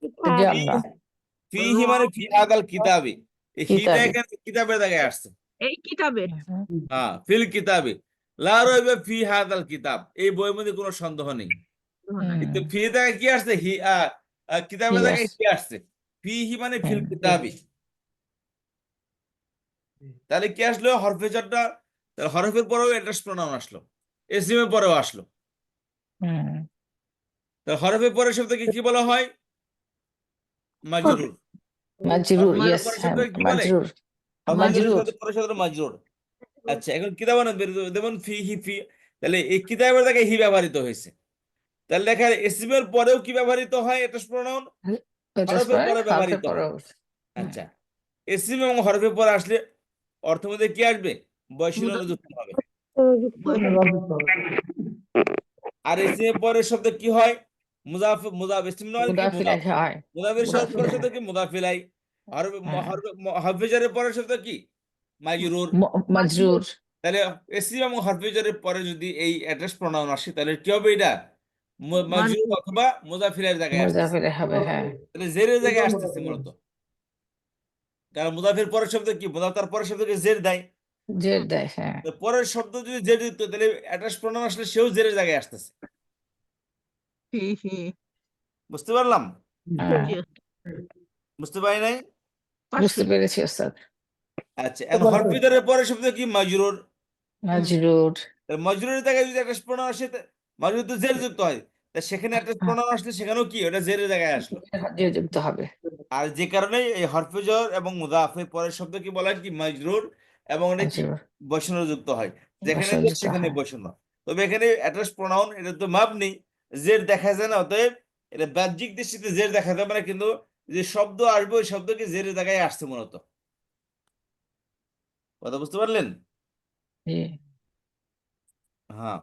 এই যে ফি, আল্লাহ ফিহি মানে ফি হাদাল কিতাবে, এই হিটা কিতাবি। এখানে কিতাবের জায়গায় আসছে। এই কিতাবের। হ্যাঁ, ফিল কিতাবে, লা রাইবা ফি হাদাল কিতাব, এই বইয়ের মধ্যে কোনো সন্দেহ নেই। কিন্তু ফি জায়গায় কি আসছে? হি, কিতাবের জায়গায় ইয়াস। হি আসছে, ফিহি মানে ফিল কিতাবে। তাহলে কি আসলো? হরফে জারটা, তাহলে হরফের পরেও অ্যাড্রেস প্রোনাউন আসলো, এসিমের পরেও আসলো। তা হরফের পরের শব্দকে কি বলা হয়? মাজরুর। মাজরুর, হরফের ইয়েস, পরের হ্যাঁ, শব্দকে কি বলে? মাজরুর, হরফের মাজরুর। পরের শব্দ মাজরুর। আচ্ছা, এখন কিতাবান যেমন ফি হি ফি, তাহলে এই কিতাবের জায়গায় হি ব্যবহৃত হয়েছে। তাহলে লেখা ইসমের পরেও কি ব্যবহৃত হয়? এটা প্রনাউন এটার হরফের পরে পরে হাফের ব্যবহৃত পরে হয়। আচ্ছা, ইসম এবং হরফের পরে আসলে অর্থ মধ্যে কি আসবে? বৈশিষ্ট্য যুক্ত হবে। রাজযুক্ত হবে। আর ইসমের পরের শব্দ কি হয়? মুজাফ, মুজাফ ইসম নয় কি মুদাফিলাই মুজাফ। হয়, মুজাফের পরের মুদাফিলাই, শব্দ কি? মুজাফিলাই। হরফ হ্যাঁ, হরফেজারের পরের শব্দ কি? মাজরুর। মাজরুর, তাহলে ইসম এবং হরফেজারের পরে যদি এই অ্যাড্রেস প্রনাউন আসে তাহলে কি হবে? এটা মাজরুর অথবা মুজাফিলের জায়গায় আসতেছে। মুদাফিলাই হবে, হ্যাঁ, তাহলে জেরের জায়গায় আসতেছে মূলত। কারণ মুজাফির পরের শব্দ কি? মুজাফ তার পরের শব্দকে জের দেয়। জের দেয়, হ্যাঁ, তো পরের শব্দ যদি জের দিত তাহলে অ্যাড্রেস প্রনাউন আসলে সেও জেরের জায়গায় আসতেছে। হি হি বুঝতে পারলাম? হ্যাঁ, জি, বুঝতে পারি নাই? বুঝতে পারছি। পেরেছি ওস্তাদ। আচ্ছা, এখন হরফিজারের পরের শব্দ কি? মাজরুর। মাজরুর, মাজরুরের জায়গায় যদি একটা প্রণাম আসে মাজরুর তো জের যুক্ত হয়, তা সেখানে একটা প্রণাম আসলে সেখানেও কি ওটা জেরের জায়গায় আসলো। জের যুক্ত হবে, আর যে কারণে এই হরফে জর এবং মুদাফের পরের শব্দ কি বলা হয়? কি? মাজরুর, এবং এটা কি মাজরুর, বৈষণ্য যুক্ত হয়। যেখানে বসন জের যুক্ত সেখানে হয়। বৈষণ্য। তবে এখানে অ্যাড্রেস প্রনাউন এটা তো মাপ নেই, জের দেখা যায় না, অতএব এটা বাহ্যিক দৃষ্টিতে জের দেখা যাবে না, কিন্তু যে শব্দ আসবে ওই শব্দ কি জেরের জায়গায় আসছে মূলত। কথা বুঝতে পারলেন? জি, হ্যাঁ।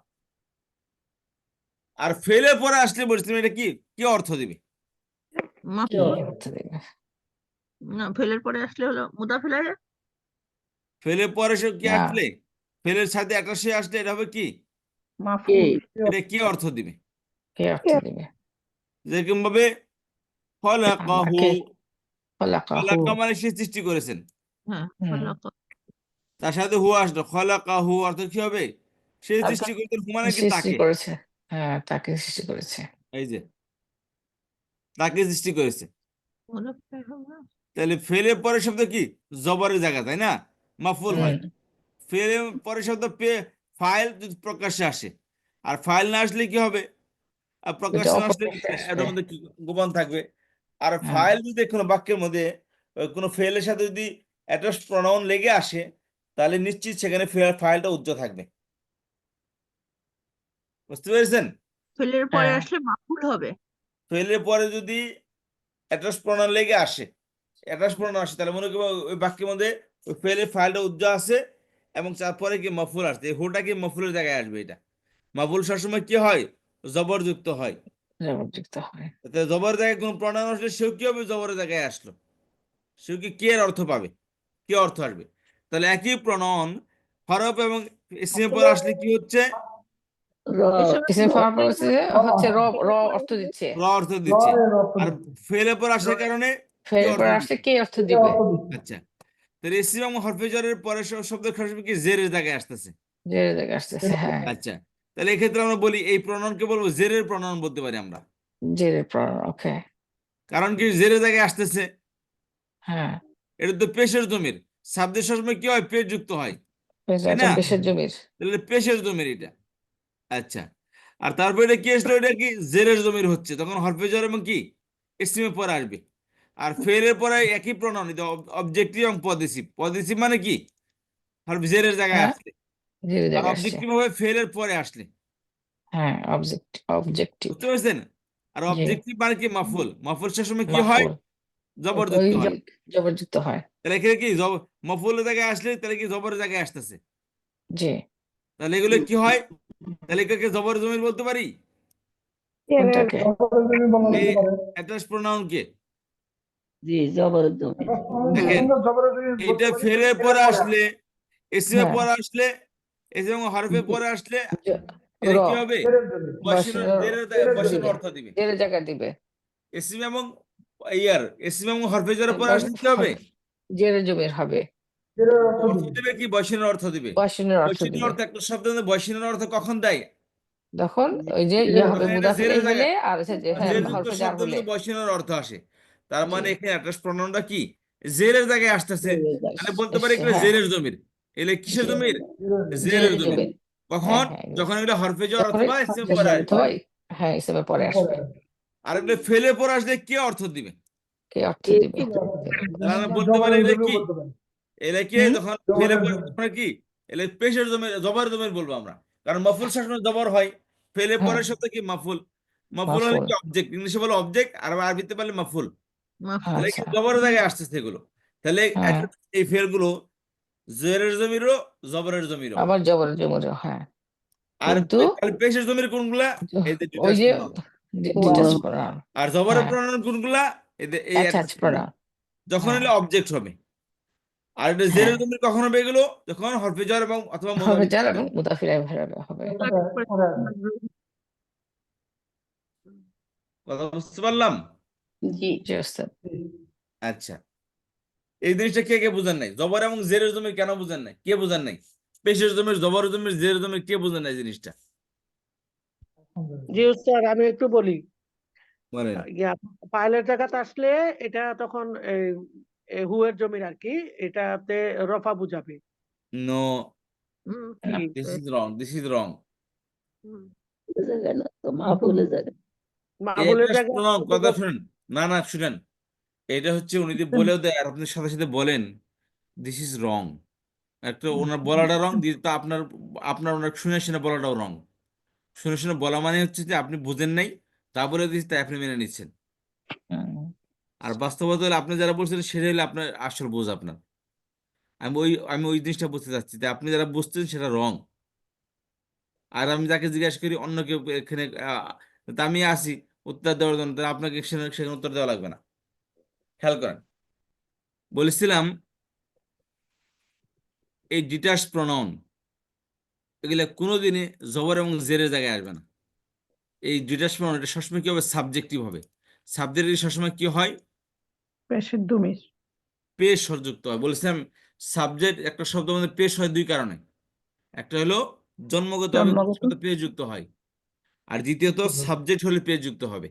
আর ফেলে পরে আসলে বলছিলাম এটা কি কি অর্থ দিবে? কি মাফুল। অর্থ দেবে? না, ফেলের পরে আসলে হলো মুদাফিলাই। ফেলে পরে সে কি না, আসলে, ফেলের সাথে একটা সে আসলে এটা হবে কি? মাফুল। এটা কি অর্থ দিবে? কি অর্থ দেবে? যেরকম ভাবে খলাকাহু, আমাকে খলাকাহু, খলাকা মানে সে সৃষ্টি করেছেন, হ্যাঁ, হুম, খলাকা। তার সাথে হু আসলো, খলাকাহু অর্থ কি হবে? সে তাকে সৃষ্টি করেছেন, হু মানে কি? সৃষ্টি তাকে। করেছে, হ্যাঁ, তাকে সৃষ্টি করেছে। এই যে তাকে সৃষ্টি করেছে। মুদাফিলাই হবে না? তাহলে ফেলে পরে শব্দ কি? জবরের জায়গা, তাই না? মাফুল হয়। হুম, ফেলে পরে শব্দ ফাইল যদি প্রকাশ্যে আসে, আর ফাইল না আসলে কি হবে? আর এটা প্রকাশ্যে না আসলে অপরপক্ষে আসবে, এটার মধ্যে কি গোপন থাকবে। আর হ্যাঁ, ফাইল যদি কোনো বাক্যের মধ্যে কোনো ফেলের সাথে যদি একটা প্রনাউন লেগে আসে তাহলে নিশ্চিত সেখানে ফাইলটা উজ্জ্বল থাকবে। বুঝতে পেরেছেন? ফেলের পরে হ্যাঁ, আসলে মাফুল হবে। ফেলের পরে যদি একটা প্রনাউন লেগে আসে, একটা প্রনাউন আসে, তাহলে মনে করবো ওই বাক্যের মধ্যে ওই ফেলের ফাইলটা উজ্জ্বল আছে, এবং তারপরে কি মফুল আসছে, এই হুটা কি মফুলের জায়গায় আসবে। এটা মাফুল সবসময় কি হয়? জবরযুক্ত হয়। জবরযুক্ত হয়। তাতে জবর জায়গায় কোনো প্রণাম আসলে সেও কি হবে? জবরের জায়গায় আসলো, সেও কি কে এর অর্থ পাবে? কি অর্থ আসবে? তাহলে একই প্রণয়ন হরফ এবং ইসমের পর আসলে কি হচ্ছে? এসব ইসিম ফাওয়ার পরে হচ্ছে র, র অর্থ দিচ্ছে। র অর্থ দিচ্ছে। রয়ের অর্থ আর দিচ্ছে। ফেলের পর আসার কারণে কি ফের অর্থ পরে আসলে দিচ্ছে? কে অর্থ এটা দিবে? অর্থ দিচ্ছে। আচ্ছা, তাহলে ইসম এবং হরফে জরের পরে শব্দ খাসবে কি? জেরের জায়গায় আসতেছে। জেরে জায়গায় আসতেছে, হ্যাঁ, আচ্ছা, তাহলে এক্ষেত্রে আমরা বলি এই প্রণয়নকে বলবো জেরের প্রণয়ন বলতে পারি আমরা। জেরে পর, ওকে, কারণ কি? জেরের জায়গায় আসতেছে। হ্যাঁ, এটা তো পেশের জমির, শব্দের সবসময় কি হয়? পেশ যুক্ত হয়, তাই এটা না? পেশের জমির, তাহলে পেশের জমির এটা। আচ্ছা, আর তারপরে এটা কি আসলো? এটা কি জেরের জমির হচ্ছে, তখন হরফে জর এবং কি ইসমের পরে আসবে। আর ফেলের পরে একই প্রণয়ন, এটা অবজেক্টিভ এবং পজিটিভ। পজিটিভ মানে কি? হরফ জেরের জায়গায় হ্যাঁ, আসলে। জেরে আর জায়গায় আসছে, অবজেক্টিভ হবে ফেলের পরে আসলে। হ্যাঁ, অবজেক্টিভ, বুঝতে পেরেছেন? আর জি, অবজেক্টিভ মানে কি? মাফুল। মাফুল সময় কি হয়? মাফুল, ওই জবরযুক্ত হয়। জবরযুক্ত হয়, তাহলে এখানে কি মাফুলের জায়গায় আসলে তাহলে কি জবরের জায়গায় আসতেছে। জি, তাহলে এগুলো কি হয়? তাহলে এগুলোকে জবর জমির বলতে পারি। কোনটাকে? জবরের জন্য বলা এই যেতে পারে। অ্যাটাচ প্রোনাউনকে দেখেন, আমরা জবরের জন্য বলতে এটা পারি যে ফেলে ফেলের পরে পরে আসলে, এসিমে হ্যাঁ, পরে আসলে, এসে এবং হরফে পরে আসলে জ- এটা র, কি হবে? ফেলের জন্য। ফেলের বসির জন্য। দিবে, অর্থ দিবে। জেরে জায়গা দিবে, এসিম এবং এসিম এবং হরফে জোরে পরে আসলে কি হবে? জেরে জমির হবে, ফেলের অর্থ অর্থ দিবে। দিবে কি? বসিনের অর্থ দিবে। বসনের অর্থ বসিনের দিবে। অর্থ একটা শব্দ বসিনের অর্থ কখন দেয়? তখন ওই যে ইয়ে হবে, যখন এটা মুদাফিল জেরের হলে, জায়গায়, আর হচ্ছে যে, হ্যাঁ, জেরযুক্ত হরফে জার শব্দের হলে, মধ্যে বসিনের অর্থ আসে। তার জি, মানে এখানে অ্যাটাচ প্রণয়নটা কি? জেরের জায়গায় আসতেছে। তাহলে বলতে পারি এসছে, এগুলো হ্যাঁ, জেরের জমির। এগুলো কিসের জি, জমির? ফেলের জন্য। জেরের জেরে জমির। জমির, হ্যাঁ, কখন? হ্যাঁ, যখন এগুলো হরফে জর যখন অথবা ইসিম পরে আসবে। অথবা, হ্যাঁ হিসেবে পরে পরে আসবে। আসবে। আর এগুলো ফেলে পরে আসলে কে অর্থ দিবে? কে অর্থ দিবে? তাহলে আমরা বলতে জবরের পারি এগুলো জমিও কি? বলতে পারি। এলাকে হুম? যখন ফেলে জবরের পরে জমি। আমরা কি এলে পেশের জমি জবর জমি বলবো আমরা, কারণ মফুল সবসময় জবর হয়, ফেলে হ্যাঁ পরে শব্দ কি মাফুল। মাফুল হলে মাফুল। কি অবজেক্ট, ইংলিশে বলে অবজেক্ট আর আরবিতে বলে মাফুল। মাফুল। তাহলে কি আচ্ছা জবরের জায়গায় আসতেছে এগুলো। তাহলে হ্যাঁ এই ফেলগুলো জেরের জমিরও জবরের জমিরও। আবার জবর জমুজো হ্যাঁ আর কিন্তু তাহলে পেশের জমির কোনগুলা? এই যে ওই ডিটাচ যে প্রনাউন। Detach pronoun. আর জবরের হ্যাঁ প্রনাউন কোনগুলা? এই অ্যাটাচ attached pronoun। প্রনাউন। যখন হ্যাঁ এলে অবজেক্ট হবে। আর এটা হ্যাঁ জেরের জমির কখন হবে এগুলো? যখন হরফে জার এবং অথবা হবে মুদাফি যার হবে। এবং মুদাফির হবে। পরে পরে আসবে। কথা বুঝতে পারলাম? জি ওস্তাদ। আচ্ছা, এই জিনিসটা কে কে বুঝেন নাই? জবর এবং জেরের জমির কেন বুঝেন নাই? কে বুঝেন নাই? পেশের জমির, জবরের জমির, জেরের জমির কে বুঝেন নাই জিনিসটা? জি স্যার, আমি একটু বলি। বলেন। পাইলের জায়গাতে আসলে এটা তখন হু এর জমির আর কি, এটাতে রফা বুঝাবে। নো, না this is wrong, this is wrong. মাহবুলের এটা জায়গায় শুনুন, কথা শুনেন। না না শুনেন, এটা হচ্ছে উনি যদি বলেও দেয় আর আপনি সাথে সাথে বলেন দিস ইজ রং, একটা ওনার বলাটা রং দিয়ে তা আপনার আপনার ওনার শুনে শুনে বলাটাও রং। শুনে শুনে বলা মানে হচ্ছে যে আপনি বুঝেন নাই, তা বলে দিচ্ছি তাই আপনি মেনে নিচ্ছেন। আর বাস্তবতা হলে আপনি যারা বলছেন সেটা হলে আপনার আসল বোঝ আপনার। আমি ওই জিনিসটা বুঝতে চাচ্ছি যে আপনি যারা বুঝছেন সেটা রং। আর আমি যাকে জিজ্ঞাসা করি অন্য কেউ এখানে তা আমি আসি উত্তর দেওয়ার জন্য, তাহলে আপনাকে সেখানে সেখানে উত্তর দেওয়া লাগবে না। খেয়াল করেন, বলেছিলাম এই ডিটাচ প্রনাউন এগুলা কোনোদিনই জবর এবং জেরের জায়গায় আসবে না। এই ডিটাচ প্রনাউন এটা সবসময় কি হবে? সাবজেক্টিভ হবে। সাবজেক্টিভ সবসময় কি হয়? পেশের জমির। পেশ যুক্ত হয়। বলেছিলাম সাবজেক্ট একটা শব্দ মধ্যে পেশ হয় দুই কারণে। একটা হলো জন্মগতভাবে কোনো শব্দ পেশ যুক্ত হয়, আর দ্বিতীয়ত সাবজেক্ট হলে পেশ যুক্ত হবে।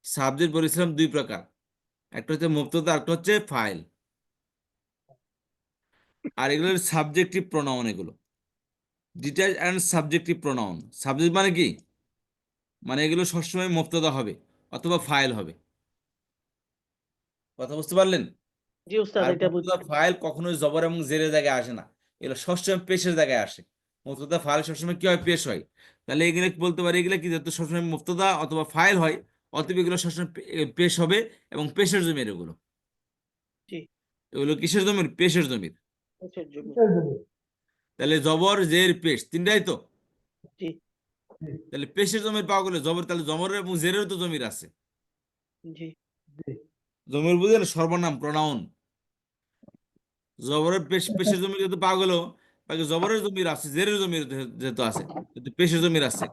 সাবজেক্ট বলেছিলাম দুই প্রকার, একটা হচ্ছে মুবতাদা, একটা হচ্ছে ফাইল। আর এগুলো সাবজেক্টিভ প্রোনাউন, এগুলো detach and subjective pronoun. Subject মানে কি? মানে এগুলো সবসময় মুবতাদা হবে অথবা ফাইল হবে। কথা বুঝতে পারলেন? জি উস্তাদ, আর এটা মুবতাদা বুঝছি। ফাইল কখনোই জবর এবং জেরের জায়গায় আসে না, এগুলো সবসময় পেশের জায়গায় আসে। মুবতাদা ফাইল সবসময় কি হয়? পেশ হয়। তাহলে এগুলো কি বলতে পারি, এগুলো কি যেহেতু সবসময় মুবতাদা অথবা ফাইল হয়, অতএব এগুলো সবসময় পেশ হবে এবং পেশের জমির এগুলো। জি, এগুলো কিসের জমির? পেশের জমির। পেশের জমি। তাহলে জবর জের পেশ তিনটাই তো। জি তাহলে পেশের জমির পাওয়া গেলে জবর, তাহলে জবর এবং জেরের তো জমির আছে। জি জমির বুঝলেন? সর্বনাম প্রোনাউন। জবরের পেশের জমির যেহেতু পাওয়া গেল, বাকি জবরের জমির আছে, জেরের জমির যেহেতু আছে, যেহেতু পেশের জমির আছে,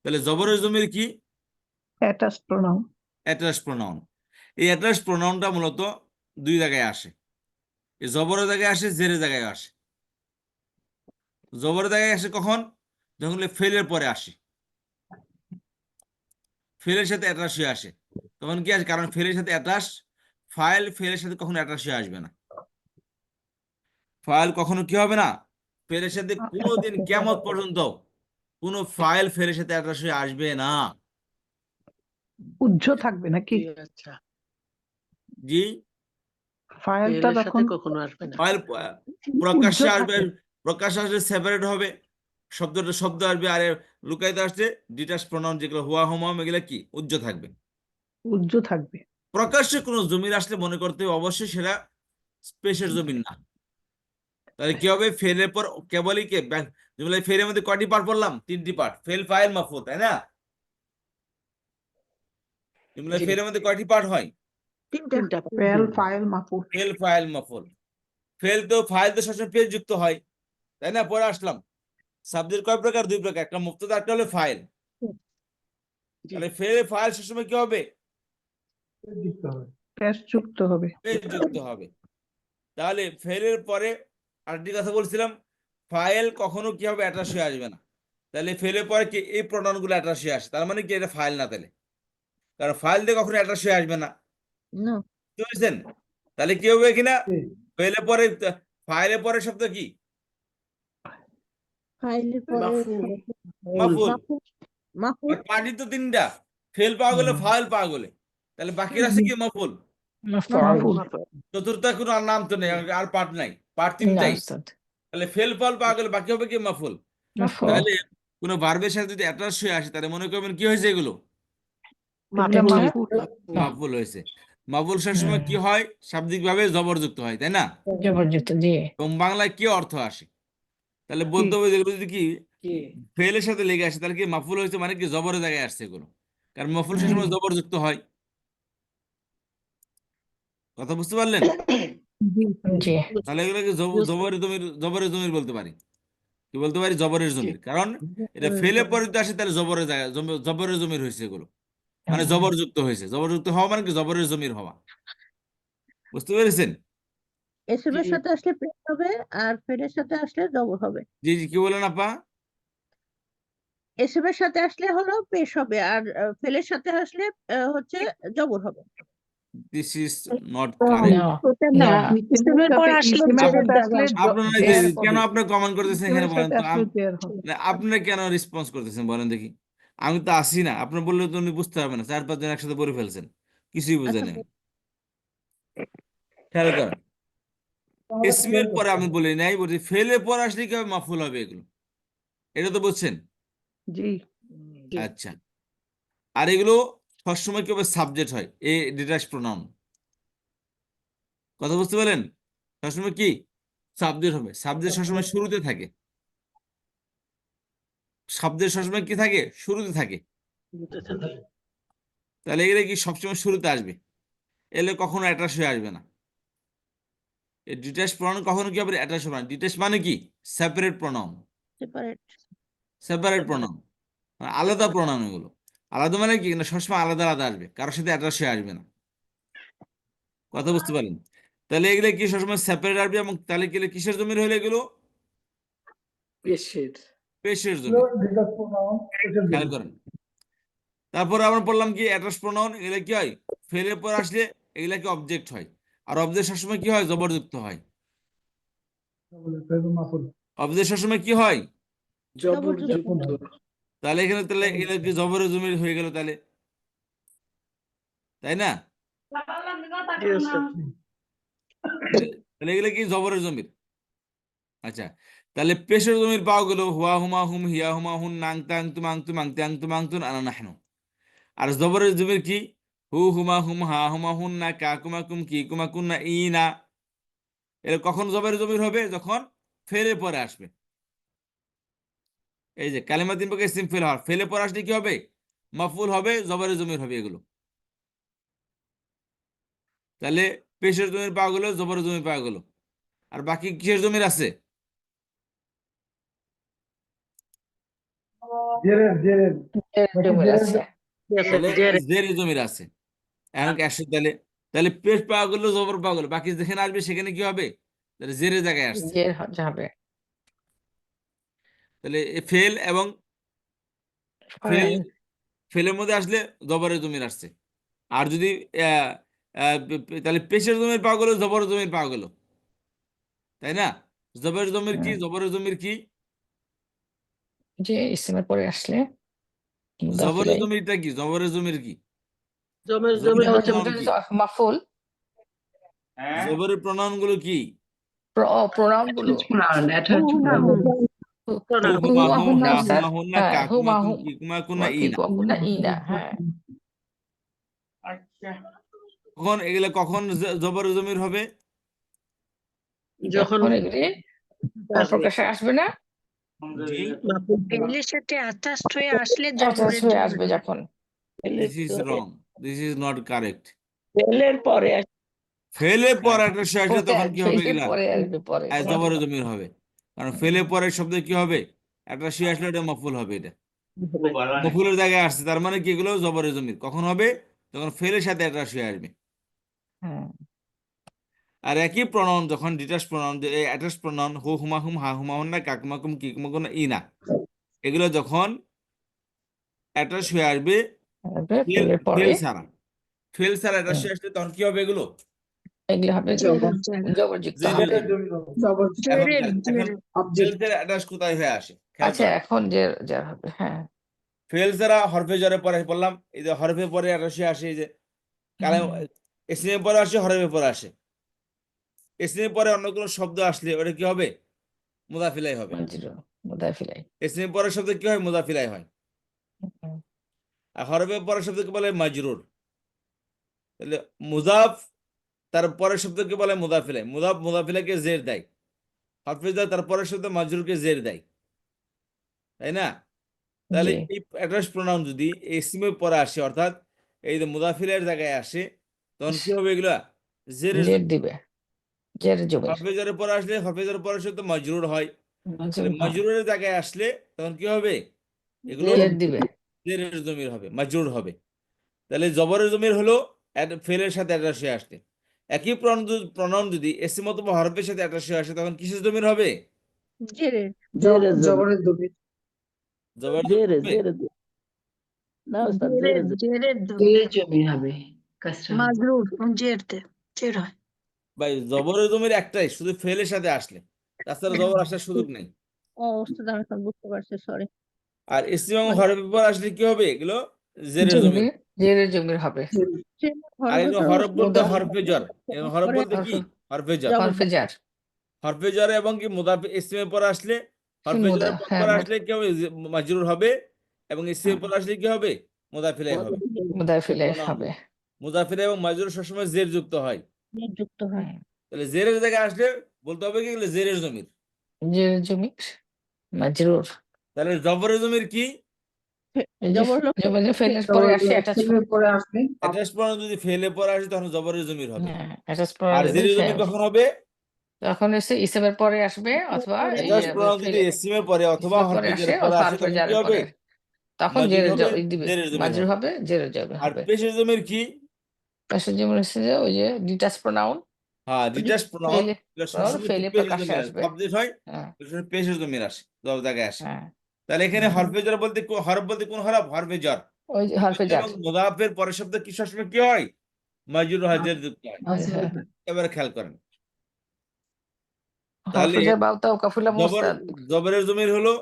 তাহলে জবরের জমির কি? Attach pronoun. অ্যাট্রাস প্রোনাউন। এই অ্যাট্রাস প্রোনাউনটা মূলত দুই জায়গায় আসে। এই জবরের জায়গায় আসে, জেরের জায়গায় আসে। জবরের জায়গায় আসে কখন? যখন ফেলের পরে আসে, ফেলের সাথে অ্যাট্রাস হয়ে আসে, তখন কি আসে? কারণ ফেলের সাথে অ্যাট্রাস, ফাইল ফেলের সাথে কখনো অ্যাট্রাস হয়ে আসবে না। ফাইল কখনো কি হবে না? ফেলের সাথে কোনোদিন কিয়ামত পর্যন্ত কোনো ফাইল ফেলের সাথে অ্যাট্রাস হয়ে আসবে না। উজ্জ্ব থাকবে নাকি? আচ্ছা, জি, ফাইলটা তখন কখনো আসবে না। ফাইল উজ্জ্ব প্রকাশ্যে আসবে, থাকবে। প্রকাশ্যে আসলে সেপারেট হবে, শব্দটা শব্দ আসবে, আর লুকাইতে আসছে ডিটাচ প্রোনাউন যেগুলো হুয়া হুমাম এগুলো কি? উজ্জ্ব থাকবে। উজ্জ্ব থাকবে। প্রকাশ্যে কোনো জমির আসলে মনে করতে হবে অবশ্যই সেটা স্পেসের জমিন না। তাহলে কি হবে? ফেলের পর কেবলই কে জমির ফেলের মধ্যে কয়টি পার্ট পড়লাম? তিনটি পার্ট, ফেল ফাইল মাফুল, তাই না? জমির জি। ফেলের মধ্যে কয়টি পার্ট হয়? তিনটা ফেল, ফাইল, মাফুল। ফেল ফাইল মাফুল। ফেল তো ফাইল তো সবসময় পেজ যুক্ত হয়, তাই না? পরে আসলাম সাবজেক্ট কয় প্রকার? দুই প্রকার, একটা মুবতাদা একটা হলো ফাইল। তাহলে ফেল ফাইল সবসময় কি হবে? পেশ যুক্ত হবে। পেজ যুক্ত হবে। তাহলে ফেলের পরে আরেকটি কথা বলছিলাম, ফাইল কখনো কি হবে? অ্যাটাচ হয়ে আসবে না। তাহলে ফেলের পরে কি এই প্রোনাউন গুলো অ্যাটাচ হয়ে আসে, তার মানে কি এটা ফাইল না? তাহলে কারণ ফাইল দিয়ে কখনো অ্যাটাচ হয়ে আসবে না, No. বুঝছেন? তাহলে কি হবে কিনা? ফেলের পরে ফাইলের পরে শব্দ কি? ফাইলের পরে মাফুল। মাফুল। মাফুল। মাফুল পার্টি তো তিনটা, ফেল পাওয়া গেলে, ফাইল পাওয়া গেলে, তাহলে বাকি আছে কি মফুল। মাফউল চতুর্থ কোনো আর নাম তো নেই, আর পার্ট নাই, পার্ট না তিনটাই। উস্তাদ তাহলে ফেল ফল পাওয়া গেলে বাকি হবে কি মফুল। মাফউল তাহলে কোনো ভার্বের সাথে যদি অ্যাটাচ হয়ে আসে তাহলে মনে করবেন কি হয়েছে, এগুলো এটা মাফুল হয়েছে। মাফুল সবসময় কি হয়, শাব্দিক ভাবে জবরযুক্ত হয়, তাই না? জবরদস্ত জি এবং বাংলায় কি অর্থ আসে, তাহলে বলতে হবে যেগুলো যদি কি ফেলের সাথে লেগে আসে তাহলে কি মাফুল হয়েছে, মানে কি জবরের জায়গায় আসছে এগুলো, কারণ মফুল সবসময় জবরযুক্ত হয়। কথা বুঝতে পারলেন? জি তাহলে এগুলোকে জবরের জমির বলতে পারি। কি বলতে পারি? জবরের জমির, কারণ এটা ফেলে পরিতে আসে তাহলে জবরের জায়গায় জবরের জমির হয়েছে এগুলো, মানে জবরযুক্ত হয়েছে। জবরযুক্ত হওয়া মানে কি জবরের জমির হওয়া। বুঝতে পেরেছেন? এসএম এর সাথে আসলে পেশ হবে, আর ফেলের সাথে আসলে জবর হবে। জি জি, কি বলেন আপা? এসএম এর সাথে আসলে হলো পেশ হবে, আর ফেলের সাথে আসলে হচ্ছে জবর হবে। This is not correct. না ইসলামের পর আসলে আপনারা কেন আপনারা কমেন্ট করতেছেন এখানে, বলেন তো? হবে। আপনারা কেন রেসপন্স করতেছেন বলেন দেখি? আমি তো আসি না, আপনার বললে তো উনি বুঝতে পারবেন না, 4-5 জন একসাথে পড়ে ফেলছেন, কিছুই বুঝে আচ্ছা, নেই। খেয়াল করেন, ইসমের পরে আমি বলি নাই, বলছি ফেলে পর আসলে কি হবে, মাফুল হবে এগুলো, এটা তো বুঝছেন? জি আচ্ছা, আর এগুলো সবসময় কি হবে, সাবজেক্ট হয়, এ ডিটাচ প্রোনাউন। কথা বুঝতে পারলেন? সবসময় কি সাবজেক্ট হবে, সাবজেক্ট সবসময় শুরুতে থাকে, সাবজেক্ট সবসময় কি থাকে, শুরুতে থাকে। তাহলে এগুলো কি সবসময় শুরুতে আসবে, এলে কখনো অ্যাটাচ হয়ে আসবে না। এই ডিটাচ প্রোনাউন কখনো কি হবে, অ্যাটাচ হবে না। ডিটাচ মানে কি, separate pronoun, separate. Separate pronoun, আলাদা প্রোনাউন। এগুলো আলাদা মানে কি না, সবসময় আলাদা আলাদা আসবে, কারোর সাথে অ্যাটাচ হয়ে আসবে না। কথা বুঝতে পারেন? তাহলে এগুলো কি সবসময় সেপারেট আসবে, এবং তাহলে কি কিসের জমির হলে এগুলো পেশের জমির। খেয়াল করেন, তারপরে আমরা বললাম কি অ্যাটাচ প্রোনাউন, এগুলো কি হয়, ফেলের পর আসলে এগুলা কি অবজেক্ট হয়, আর অবজেক্ট সবসময় কি হয়, জবরযুক্ত হয়। অবজেক্ট সবসময় কি হয়, তাহলে এখানে তাহলে এগুলো কি জবরের জমির হয়ে গেল তাহলে, তাই না? তাহলে এগুলো কি জবরের জমির। আচ্ছা, তাহলে পেশের জমির পাওয়া গেল হুয়া হুমা হুম হিয়া হুমা হুন নাং তাং তুমাং তুমাং ত্যাং তুমাং তুন আনা নাহনু। আর জবরের জমির কি, হু হুমা হুম হা হুমা হুন না কা কুমা কুম কি কুমা কুন না ই না। এর কখন জবরের জমির হবে, যখন ফেলে পরে আসবে। এই যে কালিমা তিন প্রকার ইসম ফেল হওয়ার, ফেলে পরে আসলে কি হবে, মাফুল হবে, জবরের জমির হবে এগুলো। তাহলে পেশের জমির পাওয়া গেল, জবরের জমির পাওয়া গেল, আর বাকি কিসের জমির আছে, জমির আছে তাহলে জেরের জমির আছে। এখন আসে তাহলে, তাহলে পেশ পাওয়া গেলো, জবর পাওয়া গেলো, বাকি যেখানে আসবে সেখানে কি হবে, তাহলে জেরের জায়গায় আসছে। জের যাবে তাহলে ফেল এবং ফেল, ফেলের মধ্যে আসলে জবরের জমির আসছে। আর যদি তাহলে পেশের জমির পাওয়া গেলো, জবরের জমির পাওয়া গেলো, তাই না? জবরের জমির কি, জবরের জমির কি, যে ইসমের পরে আসলে জবরের জমিরটা কি, জবরের জমির কি, জমির জবরের হচ্ছে প্রণাম কি, মাফুল জবরের প্রণাম গুলো কি, প্রোনাউন গুলো হুমা হুম হা হুমা হুন না হ্যাঁ কা কুমা হুমা কুম হুম কি কুমা কুন না ই কি না। কুমা ই না। হ্যাঁ কখন এগুলা কখন জবরের জমির হবে, যখন যখন এগুলি প্রকাশে আসবে না, জি, ফেলের সাথে অ্যাটাচড হয়ে আসলে attach হয়ে আসবে যখন this is wrong, this is not correct. ফেলের পরে ফেলে পর একটা সে আসলে তখন কি হবে, ফেলে এগুলা পরে আসবে পরে জবরের জমির হবে, কারণ ফেলে পরের শব্দ কি হবে, একটা সে আসলে এটা মফুল হবে, এটা মফুলের জায়গায় আসছে, তার মানে কি এগুলো জবরের জমির কখন হবে, যখন ফেলের সাথে একটা সে আসবে। হ্যাঁ আর একই প্রণয়ন যখন ডিটাচ প্রণয়ন, অ্যাটাচ প্রণয়ন হু হুমা হুম হা হুমা হুন না কাকুমা কুম কি কুমা কুম না ই না, এগুলো যখন অ্যাটাচ হয়ে আসবে ফেল, ফেলের পরে ফেল ছাড়া, ফেল ছাড়া অ্যাটাচ হয়ে আসলে তখন কি হবে এগুলো, এগুলো হবে জবরযুক্ত জেরের হবে। জমির। এখন ফেল ছাড়া অ্যাটাচ কোথায় হয়ে আসে, খেয়াল আচ্ছা করেন। এখন যে যার হবে হ্যাঁ ফেল ছাড়া হরফে জরে পরে বললাম, এই যে হরফে পরে রসি আসে, এই যে কালাম ইসমের পরে আসে, হরফে পরে আসে। ইসমের পরে অন্য কোনো শব্দ আসলে ওটা কি হবে? মুদাফিলাই হবে। মাজরুর মুদাফিলাই। ইসমের পরের শব্দ কি হয়? মুদাফিলাই হয়। আর হরফে পরের শব্দকে বলে মাজরুর। তাহলে মুজাফ তার পরের শব্দকে বলে মুদাফিলাই। মুদাফ মুদাফিলাকে জের দেয়। হরফে jar তার পরের শব্দ মাজরুরকে জের দেয়, তাই না? তাহলে জি, এই অ্যাড্রেস প্রোনাউন যদি ইসমের পরে আসে, অর্থাৎ এই যে মুদাফিলের জায়গায় আসে, তখন কি হবে? এগুলা জেরের জের জমির। দিবে, জের জমির। হরফে জারের পরে আসলে হরফে জারের পরে শব্দ মাজরুর হয়। তাহলে মাজরুর হয়, মাজরুরের জায়গায় আসলে তখন কি হবে? এগুলো জের দিবে। জেরের জমির হবে, মাজরুর হবে। তাহলে জবরের জমির হলো ফেলের সাথে অ্যাটাচ আসতে। একই প্রনাউন যদি এসিম অথবা হরফের সাথে অ্যাটাচ আসে, তখন কিসের জমির হবে? জেরের। জবরের জমি। জবরের জমির হবে। না ওস্তাদ, জেরের জেরের জমি। জমি হবে, কাসরা হবে। মাজরুর জেরতে জের হয়। ভাই জবরের জমির একটাই, শুধু ফেলের সাথে আসলে, তাছাড়া জবর আসার সুযোগ নেই। ও ওস্তাদ, আমি এখন বুঝতে পারছি, সরি। আর ইসিম এবং হরফের পর আসলে কি হবে? এগুলো জেরের জমির। জমির, জেরের জমির হবে। আর এগুলো হরফ বলতে হরফে জ্বর, এবং হরফ বলতে কি? হরফে জ্বর। হরফে জার, হরফে জ্বর এবং কি মুদাফে ইসমের পর আসলে, হরফে জ্বরের হ্যাঁ, পর আসলে কি হবে? মাজরুর হবে। এবং ইসমের পর আসলে কি হবে? মুদাফিলাই হবে। মুদাফিলাই প্রণাম। হবে। মুদাফির এবং মাজরুর সবসময় জের যুক্ত হয়। যুক্ত হয়। তাহলে জেরের জায়গায় আসলে বলতে হবে কি? এগুলো জেরের জমির। জেরের জমির মাজরুর। তাহলে জবরের জমির কি? এই যে জবর হলো জবরের ফেলের পরে আসে অ্যাটাচ, ছেলের পরে আসলে অ্যাটাচ প্রণাম যদি ফেলে পরে আসে, তখন জবরের জমির হবে। হ্যাঁ অ্যাটাচ আর প্রনাউন যদি জেরের জমির কখন হবে? তখন এসে ইসমের পরে আসবে, অথবা এই অ্যাটাচ প্রণাম যদি এসিমের পরে অথবা ইসমের পরে হরফে আসে, জ্বরের পরে অথবা আসে, হরফে তখন কি জারের হবে? পরে, তখন মাজরুর জেরের হবে, দিবে, জেরের জমির মাজরুর হবে। হবে, জেরের জমি আর হবে। পেশের জমির কি? পেশের জমি হচ্ছে যে ওই যে ডিটাচ প্রনাউন, হ্যাঁ, ডিটাচ প্রনাউন। ফেলে সবসময় ফেলে পেশের প্রকাশ্যে জমির আসে, আসবে। সাবজেক্ট হয়, হ্যাঁ, পেশের জমির আসে, জব জায়গায় আসে। হ্যাঁ, তাহলে এখানে হরফে জ্বর বলতে হরফ বলতে কোন হরফ? হরফে জ্বর। ওই যে হরফে জার। এবং মুদাফের পরের শব্দ কি সবসময় কি হয়? মাজরুর হয়, জের যুক্ত হয়। হ্যাঁ, এবারে খেয়াল করেন। তাহলে হরফে জার বাউতা ও কাফুলা জবর মুস্তাদ। জবরের জমির হলো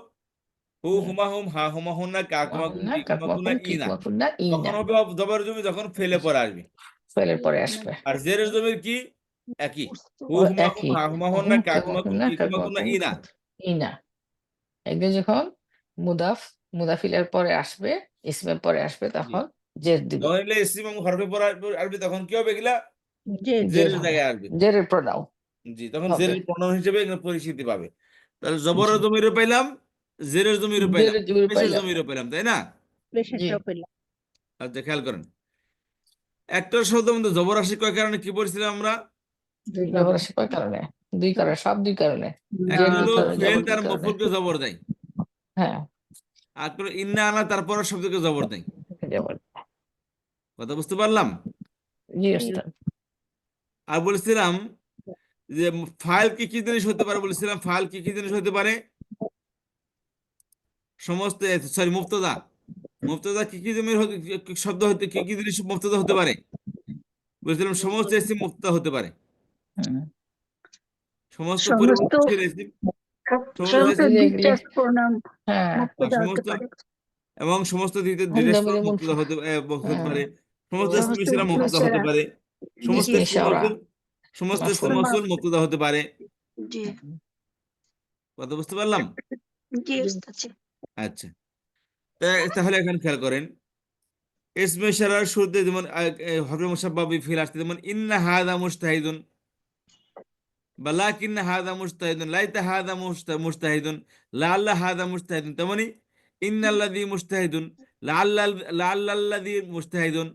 হু হুমা হুম, হা হুমা হুন্না, কা কুমা কুম, না কি কুমা কুনা, কাকমাকুন কি ইনা। কুমাকুন না কখন ইনা, হবে জবরের জমি? যখন ফেলে পরে আসবে। ফেলের পরে আসবে। আর জেরের জমির কি? একই, হু ও হুমা হুম, একই, হা হুমা হুন্না, কা কুমা কাকমাকুন কুম, না কি কুমা কুনা, কাকমাকুন ইনা। ইনা। একদিন যখন মুদাফিলের পরে আসবে, ইসমের পরে আসবে, জি। তখন জের দিবে। যখন এগুলো ইসিম এবং হরফে পরে আসবে, তখন কি হবে? এগুলা জের জের জেরের হবে, জায়গায় আসবে। জেরের প্রনাউন জি, তখন হবে। জেরের প্রণাম হিসেবে এগুলো পরিচিতি পাবে। তাহলে জি, জবরের জমিরও পাইলাম, জেরের জমিরও পাইলাম, জেরের জমির পেশের পাইলাম। জমিরও পেলাম, তাই না? জি, পেশাটাও পেলাম। আচ্ছা, খেয়াল করেন। একটা শব্দ মধ্যে জবর আসে কয় কারণে? কি বলছিলাম আমরা? জবর আসে কয় কারণে? দুই কারণে, সব দুই কারণে। একটা জের দুই হলো কারণে, ফেল জবর দুই তার কারণে। মফুলকে জবর দেয়, হ্যাঁ, আর কোনো ইন্না আনা তারপর শব্দকে জবর দেয়। জবর। কথা বুঝতে পারলাম? জি ওস্তাদ। আর বলেছিলাম যে ফাইল কি কি জিনিস হতে পারে? বলেছিলাম ফাইল কি কি জিনিস হতে পারে? সমস্ত, সরি, মুক্তদা। মুক্তদা কি কি জমির শব্দ হতে, কি কি জিনিস মুক্তদা হতে পারে? বলেছিলাম সমস্ত ইসিম মুক্তদা হতে পারে, হুম। সমস্ত সমস্ত পরিবর্তনশীল ইসিম, সমস্ত ডিটাচ প্রণাম হ্যাঁ, মুক্তদা হতে সমস্ত, পারে। এবং সমস্ত হুম, ডিটেক্ট জমিরে মুক্তদা হতে হতে হ্যাঁ, পারে, সমস্ত ইসম সমস্ত ইসলাম মুক্তদা হতে ইসমেরা, পারে, সমস্ত জি ইসম ইশারা, মৌসুল, সমস্ত ইসম মাফুল। মৌসুল মুক্তদা হতে পারে। জি কথা বুঝতে পারলাম? জি ওস্তাদ জি। আচ্ছা, তাহলে এখন খেয়াল করেন। ইসমে ইশারার শুরুতে যেমন হরফে মুসাব্বা ফিল আসছে, যেমন ইন্না হাদা মুজতাহিদুন, বা লাকিন্না হাদা মুজতাহিদুন, লাইতা হাদা মুজতাহিদুন, লাআল্লা হাদা মুজতাহিদুন। তেমনি ইন্নাল্লাযী মুজতাহিদুন, লাআল্লাল্লাযী মুজতাহিদুন,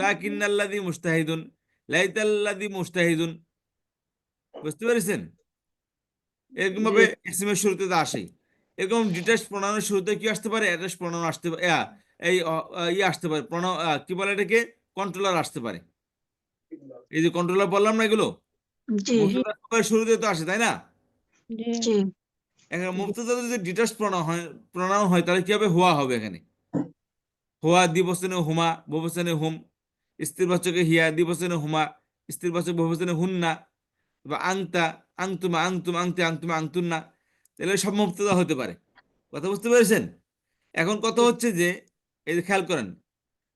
লাকিন্নাল্লাযী মুজতাহিদুন, লাইতাল্লাযী মুজতাহিদুন। বুঝতে পেরেছেন? এরকম ভাবে ইসমের শুরুতে তো আসেই। এরকম ডিটাচ প্রণয়নের শুরুতে কি আসতে পারে? অ্যাড্রেস প্রণয়ন আসতে পারে, এই ইয়ে আসতে পারে, কি বলে এটাকে? কন্ট্রোলার আসতে পারে। এই যে কন্ট্রোলার বললাম না, এগুলো জি মুবতাদার শুরুতে তো আসে, তাই না? জি এখানে মুবতাদা যদি ডিটাচ প্রণয়ন হয়, তাহলে কি হবে? হুয়া হবে এখানে। হুয়া দ্বিবচনে হুমা, বহুবচনে হুম, স্ত্রীবাচকে হিয়া, দ্বিবচনে হুমা, স্ত্রীবাচক বহুবচনে হুন্না, বা আংতা, আংতুমা, আংতুম, আংতে, আংতুমা, আংতুন্না। তাহলে সব মুবতাদা হতে পারে। কথা বুঝতে পেরেছেন? এখন কথা হচ্ছে যে এই যে খেয়াল করেন,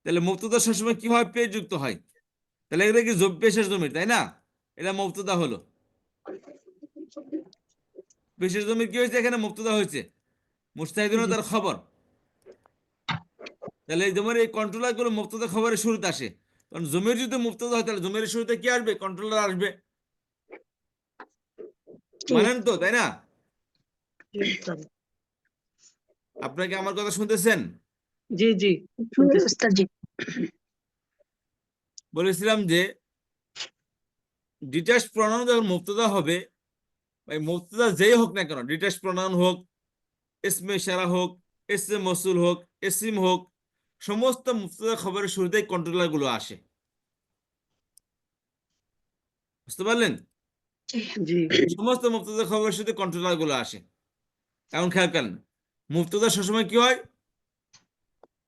তাহলে মুক্তদা সবসময় কিভাবে পেশ যুক্ত হয়? তাহলে এটা কি পেশের জমির, তাই না? এটা মুক্তদা হলো। পেশের জমির কি হয়েছে? এখানে মুক্তদা হয়েছে, মুস্তাহিদুন তার খবর। তাহলে এই জমির এই কন্ট্রোলার গুলো মুক্তদা খবরের শুরুতে আসে। কারণ জমির যদি মুক্তদা হয় তাহলে জমির শুরুতে কি আসবে? কন্ট্রোলার আসবে। জি মানেন তো, তাই না? জি উস্তাদ। আপনাকে আমার কথা শুনতেছেন? জি জি জি শুনতেছি। উস্তাদ জি বলেছিলাম যে ডিটাচ প্রনাউন যখন মুক্তদা হবে, এই মুক্তদা যেই হোক না কেন, ডিটাচ প্রনাউন হোক, ইসমে ইশারা হোক, ইসমে মসুল হোক, ইসিম হোক, সমস্ত মুক্তদা খবরের শুরুতেই কন্ট্রোলার গুলো আসে। বুঝতে পারলেন? জি জি সমস্ত মুক্তদা খবরের শুরুতে কন্ট্রোলার গুলো আসে। এখন খেয়াল করেন, মুক্তদা সবসময় কি হয়?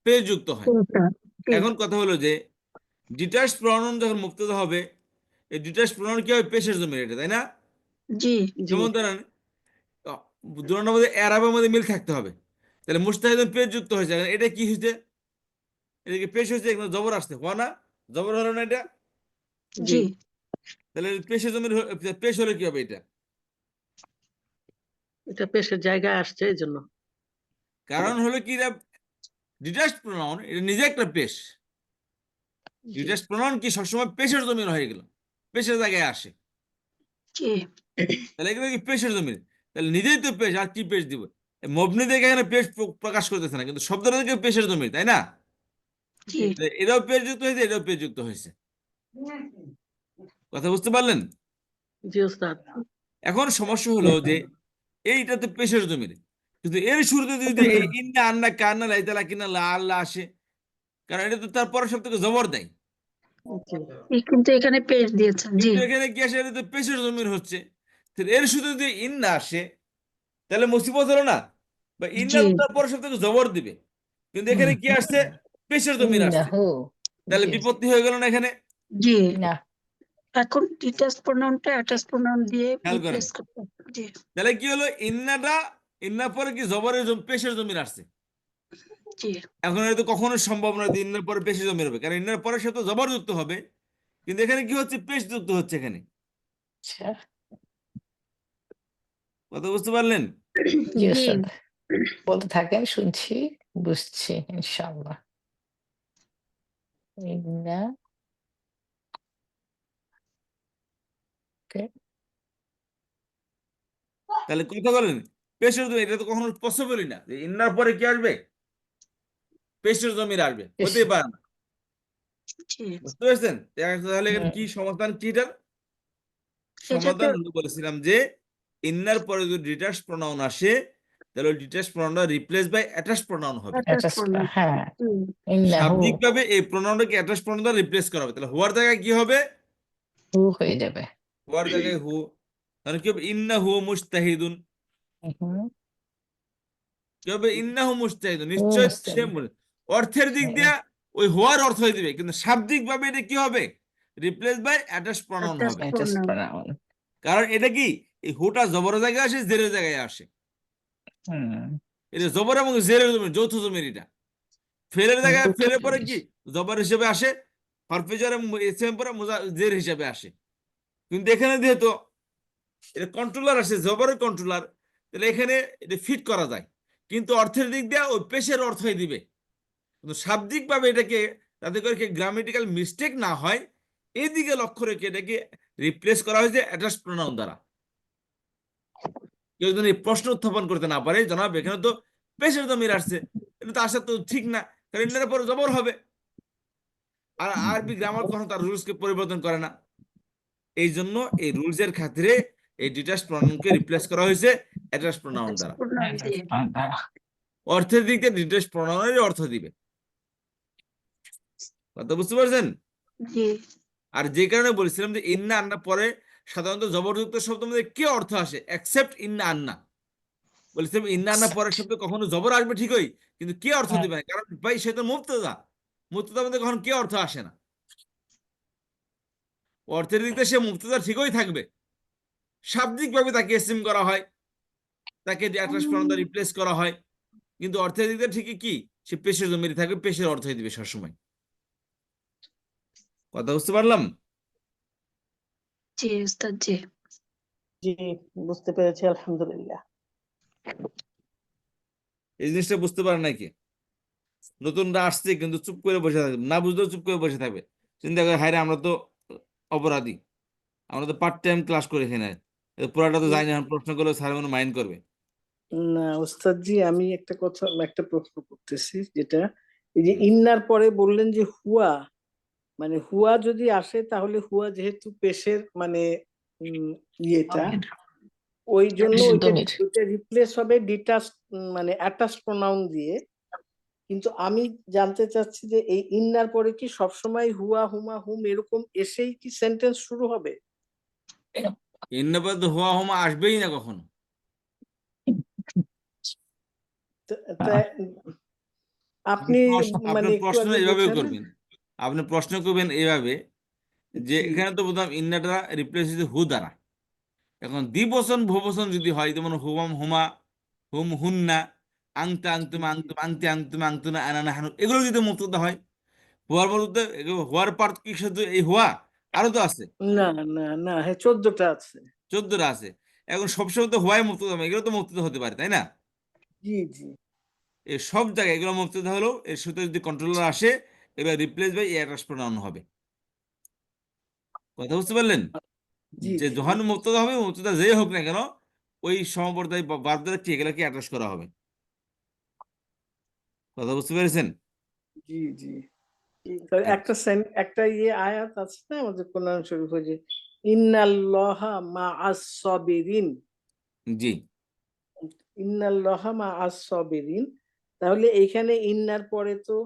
পেশ যুক্ত হয়। উস্তাদ জি এখন কথা হলো যে ডিটাচ প্রনাউন যখন মুক্তদা হবে, এই ডিটাচ প্রনাউন কি হবে? পেশের জমির, এটা, তাই না? জি জি যেমন ধরেন দুটোর মধ্যে এরাবের মধ্যে মিল থাকতে হবে। তাহলে মুস্তাহিদুন পেশ যুক্ত হয়েছে, এখন এটা কি হয়েছে? এদিকে পেশ হয়েছে, এখানে জবর আসছে, হওয়া না? জবর হলো না এটা? জি জি তাহলে পেশের জমির পেশ হলে কি হবে? এটা এটা পেশের জায়গায় আসছে এই জন্য। কারণ হলো কি, এটা ডিটাচ প্রনাউন, এটা নিজে একটা পেশ। জি ডিটাচ প্রনাউন কি সবসময় পেশের জমির হয়ে গেল, পেশের জায়গায় আসে। জি তাহলে এগুলো কি পেশের জমির, তাহলে নিজেই তো পেশ, আর কি পেশ দিব? মবনি দেখে এখানে পেশ প্রকাশ করতেছে না, কিন্তু শব্দটা থেকে পেশের জমির, তাই না? জি তাহলে এটাও পেশ যুক্ত হয়েছে, এটাও পেশ যুক্ত হয়েছে। কথা বুঝতে পারলেন? জি উস্তাদ। এখন সমস্যা হলো যে এইটা তো পেশের জমির, কিন্তু এর শুরুতে যদি এই ইন্না আন্না কান্না লাইতালা কিনা লা আল্লাহ আসে, কারণ এটা তো তার পরের শব্দ থেকে জবর দেয়। জি কিন্তু এখানে পেজ দিয়েছেন জি কিন্তু এখানে কি আসে? এটা তো পেশের জমির হচ্ছে। তাহলে এর শুরুতে যদি ইন্না আসে তাহলে মুসিবত হলো না? বা ইন্না জি তো তার পরের শব্দ থেকে জবর দিবে, কিন্তু এখানে কি আসছে? পেশের জমির আসছে। ইন্নাহু। তাহলে জি বিপত্তি হয়ে গেল না এখানে? জি না এখন ডিটাচ প্রোনাউনটা অ্যাটাচ প্রোনাউন দিয়ে খেয়াল করেন, রিপ্লেস করতে হবে। জি তাহলে কি হলো? ইন্নাটা, ইন্না পরে কি জবরের পেশের জমির আসছে। জি এখন এটা তো কখনো সম্ভব নয় যে ইন্নার পরে পেশে জমির হবে, কারণ ইন্নার পরে সে তো জবর যুক্ত হবে, কিন্তু এখানে কি হচ্ছে? পেশ যুক্ত হচ্ছে এখানে। আচ্ছা। কথা বুঝতে পারলেন? জি জি উস্তাদ, বলতে থাকেন, শুনছি, বুঝছি ইনশাআল্লাহ। ইন্না, ওকে। তাহলে কথা বলেন, পেশের জমি, এটা তো কখনো পসিবলই না যে ইন্নার পরে কি আসবে? পেশের জমির আসবে, হতেই পারে না। জি বুঝতে পেরেছেন? তাহলে এখানে হুম, কি সমাধান, কি এটার এটাকে সমাধান হলো? বলেছিলাম যে ইন্নার পরে যদি ডিটাচ প্রনাউন আসে, তাহলে ডিটাচ প্রনাউনটা রিপ্লেস বাই অ্যাটাচ প্রনাউন হবে। অ্যাটাচ এটা প্রোনাউন হ্যাঁ, জি ইন্নাহু শাব্দিকভাবে এই প্রনাউনটাকে অ্যাটাচ প্রনাউন দ্বারা রিপ্লেস করা হবে। তাহলে হওয়ার জায়গায় কি হবে? হু হয়ে যাবে। হওয়ার জায়গায় হু। তাহলে কি হবে? ইন্নাহু মুজতাহিদুন। হুম, কি হবে? ইন্নাহু মুজতাহিদুন, হু নিশ্চয় সে মুস্তাহিদ। অর্থের দিক দিয়ে ওই হওয়ার অর্থ হয়ে দিবে, কিন্তু শাব্দিক ভাবে এটা কি হবে? Replace by attach pronoun attach হবে। এটা প্রোনাউন প্রনাউন। কারণ এটা কি, এই হুটা জবরের জায়গায় আসে, জেরের জায়গায় আসে। হুম, এটা জবর এবং জেরের জমির, যৌথ জমির এটা। ফেলের জায়গায় যৌথ ফেলের পরে জিনিস। কি জবর হিসেবে আসে, হরফেজার এবং ইসেম পরে জের হিসেবে আসে। কিন্তু এখানে যেহেতু এটা কন্ট্রোলার আসে, জবরের কন্ট্রোলার, তাহলে এখানে এটা ফিট করা যায়, কিন্তু অর্থের দিক দিয়ে ওই পেশের অর্থই দিবে। কিন্তু শাব্দিক ভাবে এটাকে, যাতে করে গ্রামেটিক্যাল মিস্টেক না হয়, এইদিকে লক্ষ্য রেখে এটাকে রিপ্লেস করা হয়েছে অ্যাটাচ প্রোনাউন দ্বারা। কেউ যদি প্রশ্ন উত্থাপন করতে না পারে, জনাব এখানে তো পেশের জমির আসছে, এটা তো আসা তো ঠিক না, কারণ এটার পরে জবর হবে। আর আরবি গ্রামার কখনো তার রুলসকে পরিবর্তন করে না। এই জন্য এই রুলসের খাতিরে এই ডিটাচ প্রোনাউনকে রিপ্লেস করা হয়েছে অ্যাটাচ প্রোনাউন অ্যাটাচ দ্বারা। প্রোনাউন দিয়ে অর্থের দিক দিয়ে ডিটাচ প্রোনাউনের অর্থ দিবে। কথা বুঝতে পারছেন? জি আর যে কারণে বলেছিলাম যে ইন্না আন্না পরে সাধারণত জবরযুক্ত শব্দ মধ্যে কি অর্থ আসে, এক্সেপ্ট ইন্না আন্না। বলেছিলাম ইন্না আন্না পরের শব্দ কখনো জবর আসবে ঠিকই, কিন্তু কি অর্থ দিবে না, কারণ ভাই সে তো মুবতাদা। মুবতাদার মধ্যে কখনো কি অর্থ আসে না। অর্থের দিক দিয়ে সে মুবতাদা ঠিকই থাকবে, শাব্দিক ভাবে তাকে ইসিম করা হয়, তাকে অ্যাটাচ প্রোনাউন দ্বারা রিপ্লেস করা হয়। কিন্তু অর্থের দিক দিয়ে ঠিকই কি সে পেশের জমির থাকবে, পেশের অর্থই দিবে সবসময়। কথা বুঝতে পারলাম? জি উস্তাদ জি। জি, বুঝতে পেরেছি, আলহামদুলিল্লাহ। এই জিনিসটা বুঝতে পারে নাকি? নতুনরা আসছে কিন্তু চুপ করে বসে থাকবে, না বুঝলেও চুপ করে বসে থাকবে, চিন্তা করে হায় রে, আমরা তো অপরাধী, আমরা তো পার্ট টাইম ক্লাস করি এখানে, পুরাটা তো জানি না, এখন প্রশ্ন করলে স্যার মনে মাইন্ড করবে। না ওস্তাদ জি, আমি একটা প্রশ্ন করতেছি, যেটা এই যে ইন্নার পরে বললেন যে হুয়া, মানে হুয়া যদি আসে তাহলে হুয়া যেহেতু পেশের মানে ইয়েটা, ওই জন্য দমির। ওইটা রিপ্লেস হবে ডিটাচ মানে অ্যাটাচ প্রোনাউন দিয়ে। কিন্তু আমি জানতে চাচ্ছি যে এই ইন্নার পরে কি সবসময় হুয়া, হুমা, হুম এরকম এসেই কি সেন্টেন্স শুরু হবে? ইন্নাবাদ হওয়া হমা আসবেই না কখনো। তা- আপনি আপনার মানে একটু প্রশ্ন আগে এইভাবে বলছেন না? করবেন, আপনি প্রশ্ন করবেন এইভাবে যে জি এখানে তো বোধহয় ইন্নাটা রিপ্লেস হয়েছে হু দ্বারা। এখন দ্বিবচন বহুবচন যদি হয়, যেমন হুমাম হুমা, হুম হুন্না, আংতা আংতুমা জি। আংতুম আংতে আংতুমা আংতুনা আনানা হানু, এগুলো যদি মুক্তদা হয়, হুয়ার বলতে হুয়ার পার্ট কি শুধু এই হুয়া? আরো তো আছে, না না না, হ্যাঁ 14টা আছে। 14টা আছে। এখন সবসময় তো হুয়াই মুক্তদা হবে, এগুলো তো মুক্তদা হতে পারে, তাই না? জি জি এই সব জায়গায় এগুলো মুক্তদা হলেও এর সাথে যদি কন্ট্রোলার আসে, এগুলো রিপ্লেস বাই এয়ারটাস প্রোনাউন হবে। কথা বুঝতে পারলেন? জি যে জি যখন মুক্তদা হবে, মুক্তদা যেই হোক না কেন, ওই সমপর্যায় বা বাদ দ্বারা কি এগুলোকে অ্যাটাচ করা হবে। কথা বুঝতে পেরেছেন? জি জি। তো আচ্ছা, একটা আয়াত আছে না আমাদের কোরআন শরীফে, যে ইন্নাল্লাহা মাআস সাবিরিন, জি। ইন্নাল্লাহা মাআস সাবিরিন। তাহলে এখানে ইন্নার পরে তো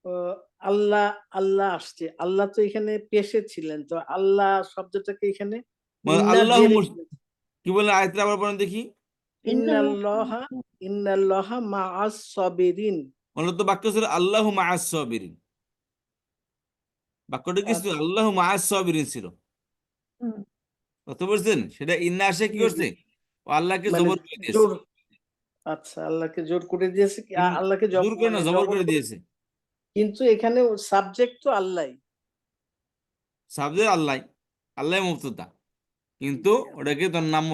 আহ, আল্লাহ, আল্লাহ আসছে, আল্লাহ তো এখানে পেশে ছিলেন, তো আল্লাহ শব্দটাকে এখানে মানে ইন্না আল্লাহ জেরে, কি বলে আয়াতটা আবার পড়েন দেখি। ইন্নাল্লাহা ইন্নাল্লাহা মাআস সাবিরিন। মূলত বাক্য ছিল আল্লাহু মাআস সাবিরিন, বাক্যটা কি ছিল? আচ্ছা। আল্লাহু মাআস সাবিরিন ছিল। হুম। বুঝতে পারছেন? সেটা ইন্না আসে কি জি জি। করছে? ও আল্লাহকে মানে জবর করে দিয়েছে। জোর, আচ্ছা আল্লাহকে জোর করে দিয়েছে কি আল্লাহকে জোর করে না, মানে জবর জবর করে করে, দিয়েছে। কিন্তু এখানে সাবজেক্ট তো আল্লাহ। সাবজেক্ট আল্লাহ, আল্লাহ মুক্তদা, কিন্তু ওটাকে তার নাম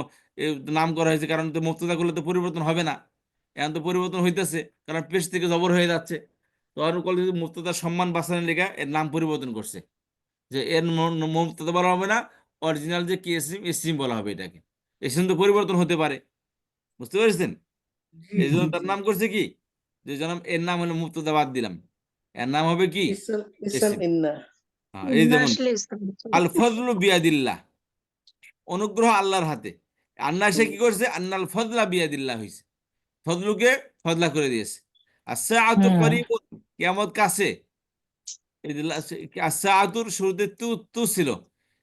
নাম করা হয়েছে, কারণ তো মুক্তদা করলে তো পরিবর্তন হবে না। এখন তো পরিবর্তন হইতেছে, কারণ পেশ থেকে জবর হয়ে যাচ্ছে। তো আর কলে মুক্তদার সম্মান বাঁচানোর লেগে এর নাম পরিবর্তন করছে, যে এর মুক্তদা বলা হবে না, অরিজিনাল যে কি এসিম, এসিম বলা হবে এটাকে। এসিম তো পরিবর্তন হতে পারে, বুঝতে পেরেছেন? জি এই জন্য জি তার জি। নাম করছে কি, যে জনাব এর নাম হলো মুক্তদা, বাদ দিলাম, এর নাম হবে কি ইসলাম ইসলাম এসিম। ইন্না। হ্যাঁ, এই ইন্না যেমন আসলে ইসলাম। আল ফজলু বিয়াদিল্লাহ, অনুগ্রহ আল্লাহর হাতে। আন্না সে কি করছে? আন্নাল ফজলা বিয়াদিল্লাহ হয়েছে, ফজলুকে ফজলা করে দিয়েছে। আর সাআতু হুম করিবুন, কিয়ামত কাছে। এই যে সাআতুর শুরুতে তু তু ছিল,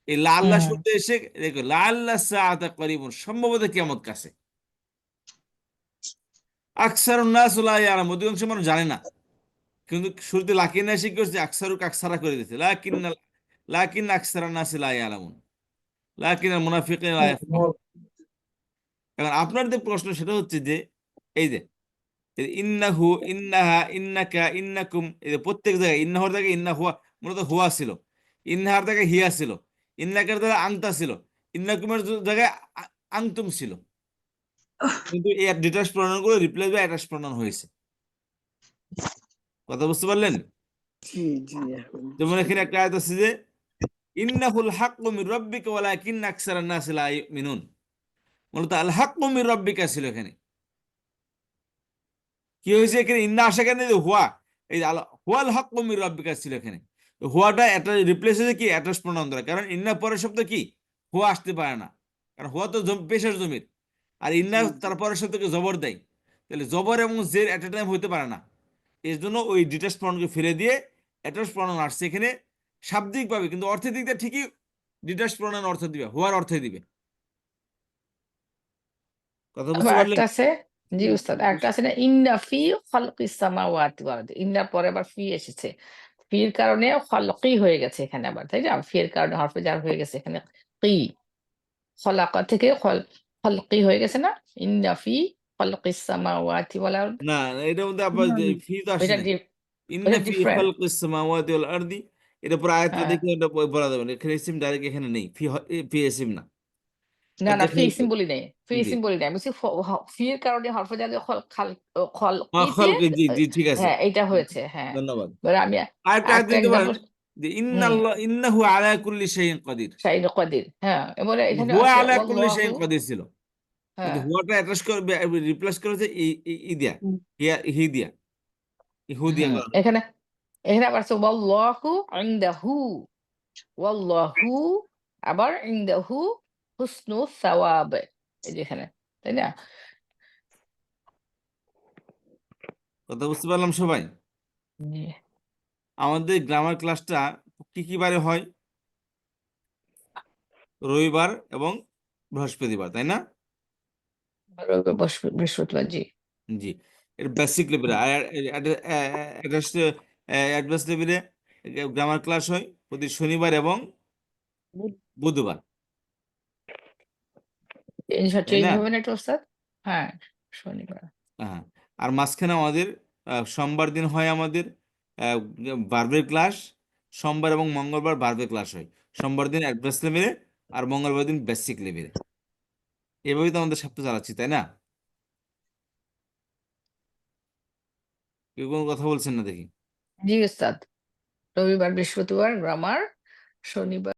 এই লা আল্লাহ হুম শুরুতে এসে দেখো লা আল্লাহ সাআতা করিবুন, সম্ভবত কিয়ামত কাছে। আকসারুন নাস লা ইয়ালামুন, অধিকাংশ মানুষ জানে না, কিন্তু শুরুতে লাকিন এসে কি করছে? আকসারুক আকসারা করে দিয়েছে, লাকিন আকসারান নাস লা ইয়ালামুন, লাকিনাল মুনাফিকিন লা ইয়াফকাহুন। এখন আপনার যে প্রশ্ন সেটা হচ্ছে যে এই যে ইন্নাহু, ইন্নাহা, ইন্নাকা, ইন্নাকুম, এই যে প্রত্যেক জায়গায় ইন্নাহর জায়গায় ইন্না হুয়া, মূলত হুয়া ছিল। ইন্নাহার জায়গায় হিয়া ছিল। ইন্নাকার জায়গায় আংতা ছিল। ইন্নাকুমের জায়গায় আংতুম ছিল। কিন্তু এই ডিটাচ প্রণয়ন করে রিপ্লেস বা অ্যাটাচ প্রণয়ন হয়েছে। কথা বুঝতে পারলেন? জি জি যেমন এখানে একটা আয়াত আছে যে ইন্নাহুল হাক্কু মির রাব্বিকা ওয়ালাকিন্না আকসারান নাসি লা ইউমিনুন, মূলত আল হাক্কু মির রাব্বিকা ছিল এখানে। কি হয়েছে এখানে? ইন্না আসা কেন? যে হুয়া, এই যে হুয়াল হাক্কু মির রাব্বিকা ছিল এখানে। হুয়াটা এটা রিপ্লেস হয়েছে কি অ্যাটাচ প্রণয়ন দ্বারা, কারণ ইন্না পরের শব্দ কি হুয়া আসতে পারে না, কারণ হুয়া তো পেশের জমির, আর ইন্না জি জি। তার পরের শব্দকে জবর দেয়। তাহলে জবর এবং জের এট এ টাইম হইতে পারে না, এর জন্য ওই ডিটাচ প্রণয়নকে ফেলে দিয়ে অ্যাটাচ প্রণয়ন আসছে এখানে শাব্দিকভাবে, কিন্তু অর্থের দিক দিয়ে ঠিকই ডিটাচ প্রণয়ন অর্থ দিবে, হুয়ার অর্থে দিবে। কথা আবার বুঝতে একটা পারলেন? আছে, জি জি উস্তাদ, জি একটা আছে না, ইন্না ফি খালকিস সামাওয়াতি ওয়াল আরদি, ইন্নার পরে আবার ফি এসেছে, ফির কারণে খালকি হয়ে গেছে এখানে আবার, তাই না? ফির কারণে হরফে জার হয়ে গেছে এখানে, কি খলাকা থেকে খালকি হয়ে গেছে না, ইন্না ফি খালকিস সামাওয়াতি ওয়াল আরদ। না, এটার মধ্যে আবার হুম, ফি তো আসে ওইটা নাই। ডি- ইন্না ওইটা ফি ডিফারেন্ট। খালকিস সামাওয়াতি ওয়াল আরদি, এটা পুরো আয়াতটা হ্যাঁ, দেখে এটা বলা যাবে না, এখানে ইসিম ডাইরেক্ট এখানে নেই, ফি ইসিম না, না এটা না, ফি খেয়াল ইসিম করো। বলি নাই, ফি জি, ইসিম বলি নাই, আমি বলছি ফির কারণে হরফে জার খলকিতে, খলকি, জি জি ঠিক আছে, হ্যাঁ এটা হয়েছে, হ্যাঁ। ধন্যবাদ। এবার আমি আরেকটা আয়াত আরেকটা দিতে পারেন এক্সাম্পল, যে হুম, ইন্নাহু আলা কুল্লি শাইইন কাদির। শাহিদ কদির, হ্যাঁ, এবারে এখানে হুয়া আছে আলা কুল্লি ওয়াল্লাহু, শাইইন কাদির ছিল, কিন্তু হ্যাঁ, হুয়াটা অ্যাটাচ করে রিপ্লেস করেছে ই দিয়া, হুম। হি দিয়া, ইহু দিয়া করা হয়েছে। এখানে এখানে আবার আছে ওয়াল্লাহু ইনদাহু, ওয়াল্লাহু আবার ইনদাহু হুসনু সাওয়াব, এই যে এখানে, তাই না? কথা বুঝতে পারলাম সবাই? জি। আমাদের গ্রামার ক্লাসটা কি কি বারে হয়? রবিবার এবং বৃহস্পতিবার, তাই না? বৃহস্পতিবার, জি। জি, এর বেসিক লেভেলে। আর অ্যাডভান্স লেভেলে গ্রামার ক্লাস হয় প্রতি শনিবার এবং বুধবার, তাই চেঞ্জ না? হবে না এটা ওস্তাদ? হ্যাঁ, শনিবার। হ্যাঁ, আর মাঝখানে আমাদের সোমবার দিন হয় আমাদের ভার্বের ক্লাস, সোমবার এবং মঙ্গলবার ভার্বের ক্লাস হয়। সোমবার দিন অ্যাডভান্স লেভেলে আর মঙ্গলবার দিন বেসিক লেভেলে। এভাবেই তো আমাদের সপ্তাহ চালাচ্ছি, তাই না? কেউ কোনো কথা বলছেন না দেখি। জি ওস্তাদ, রবিবার বৃহস্পতিবার গ্রামার, শনিবার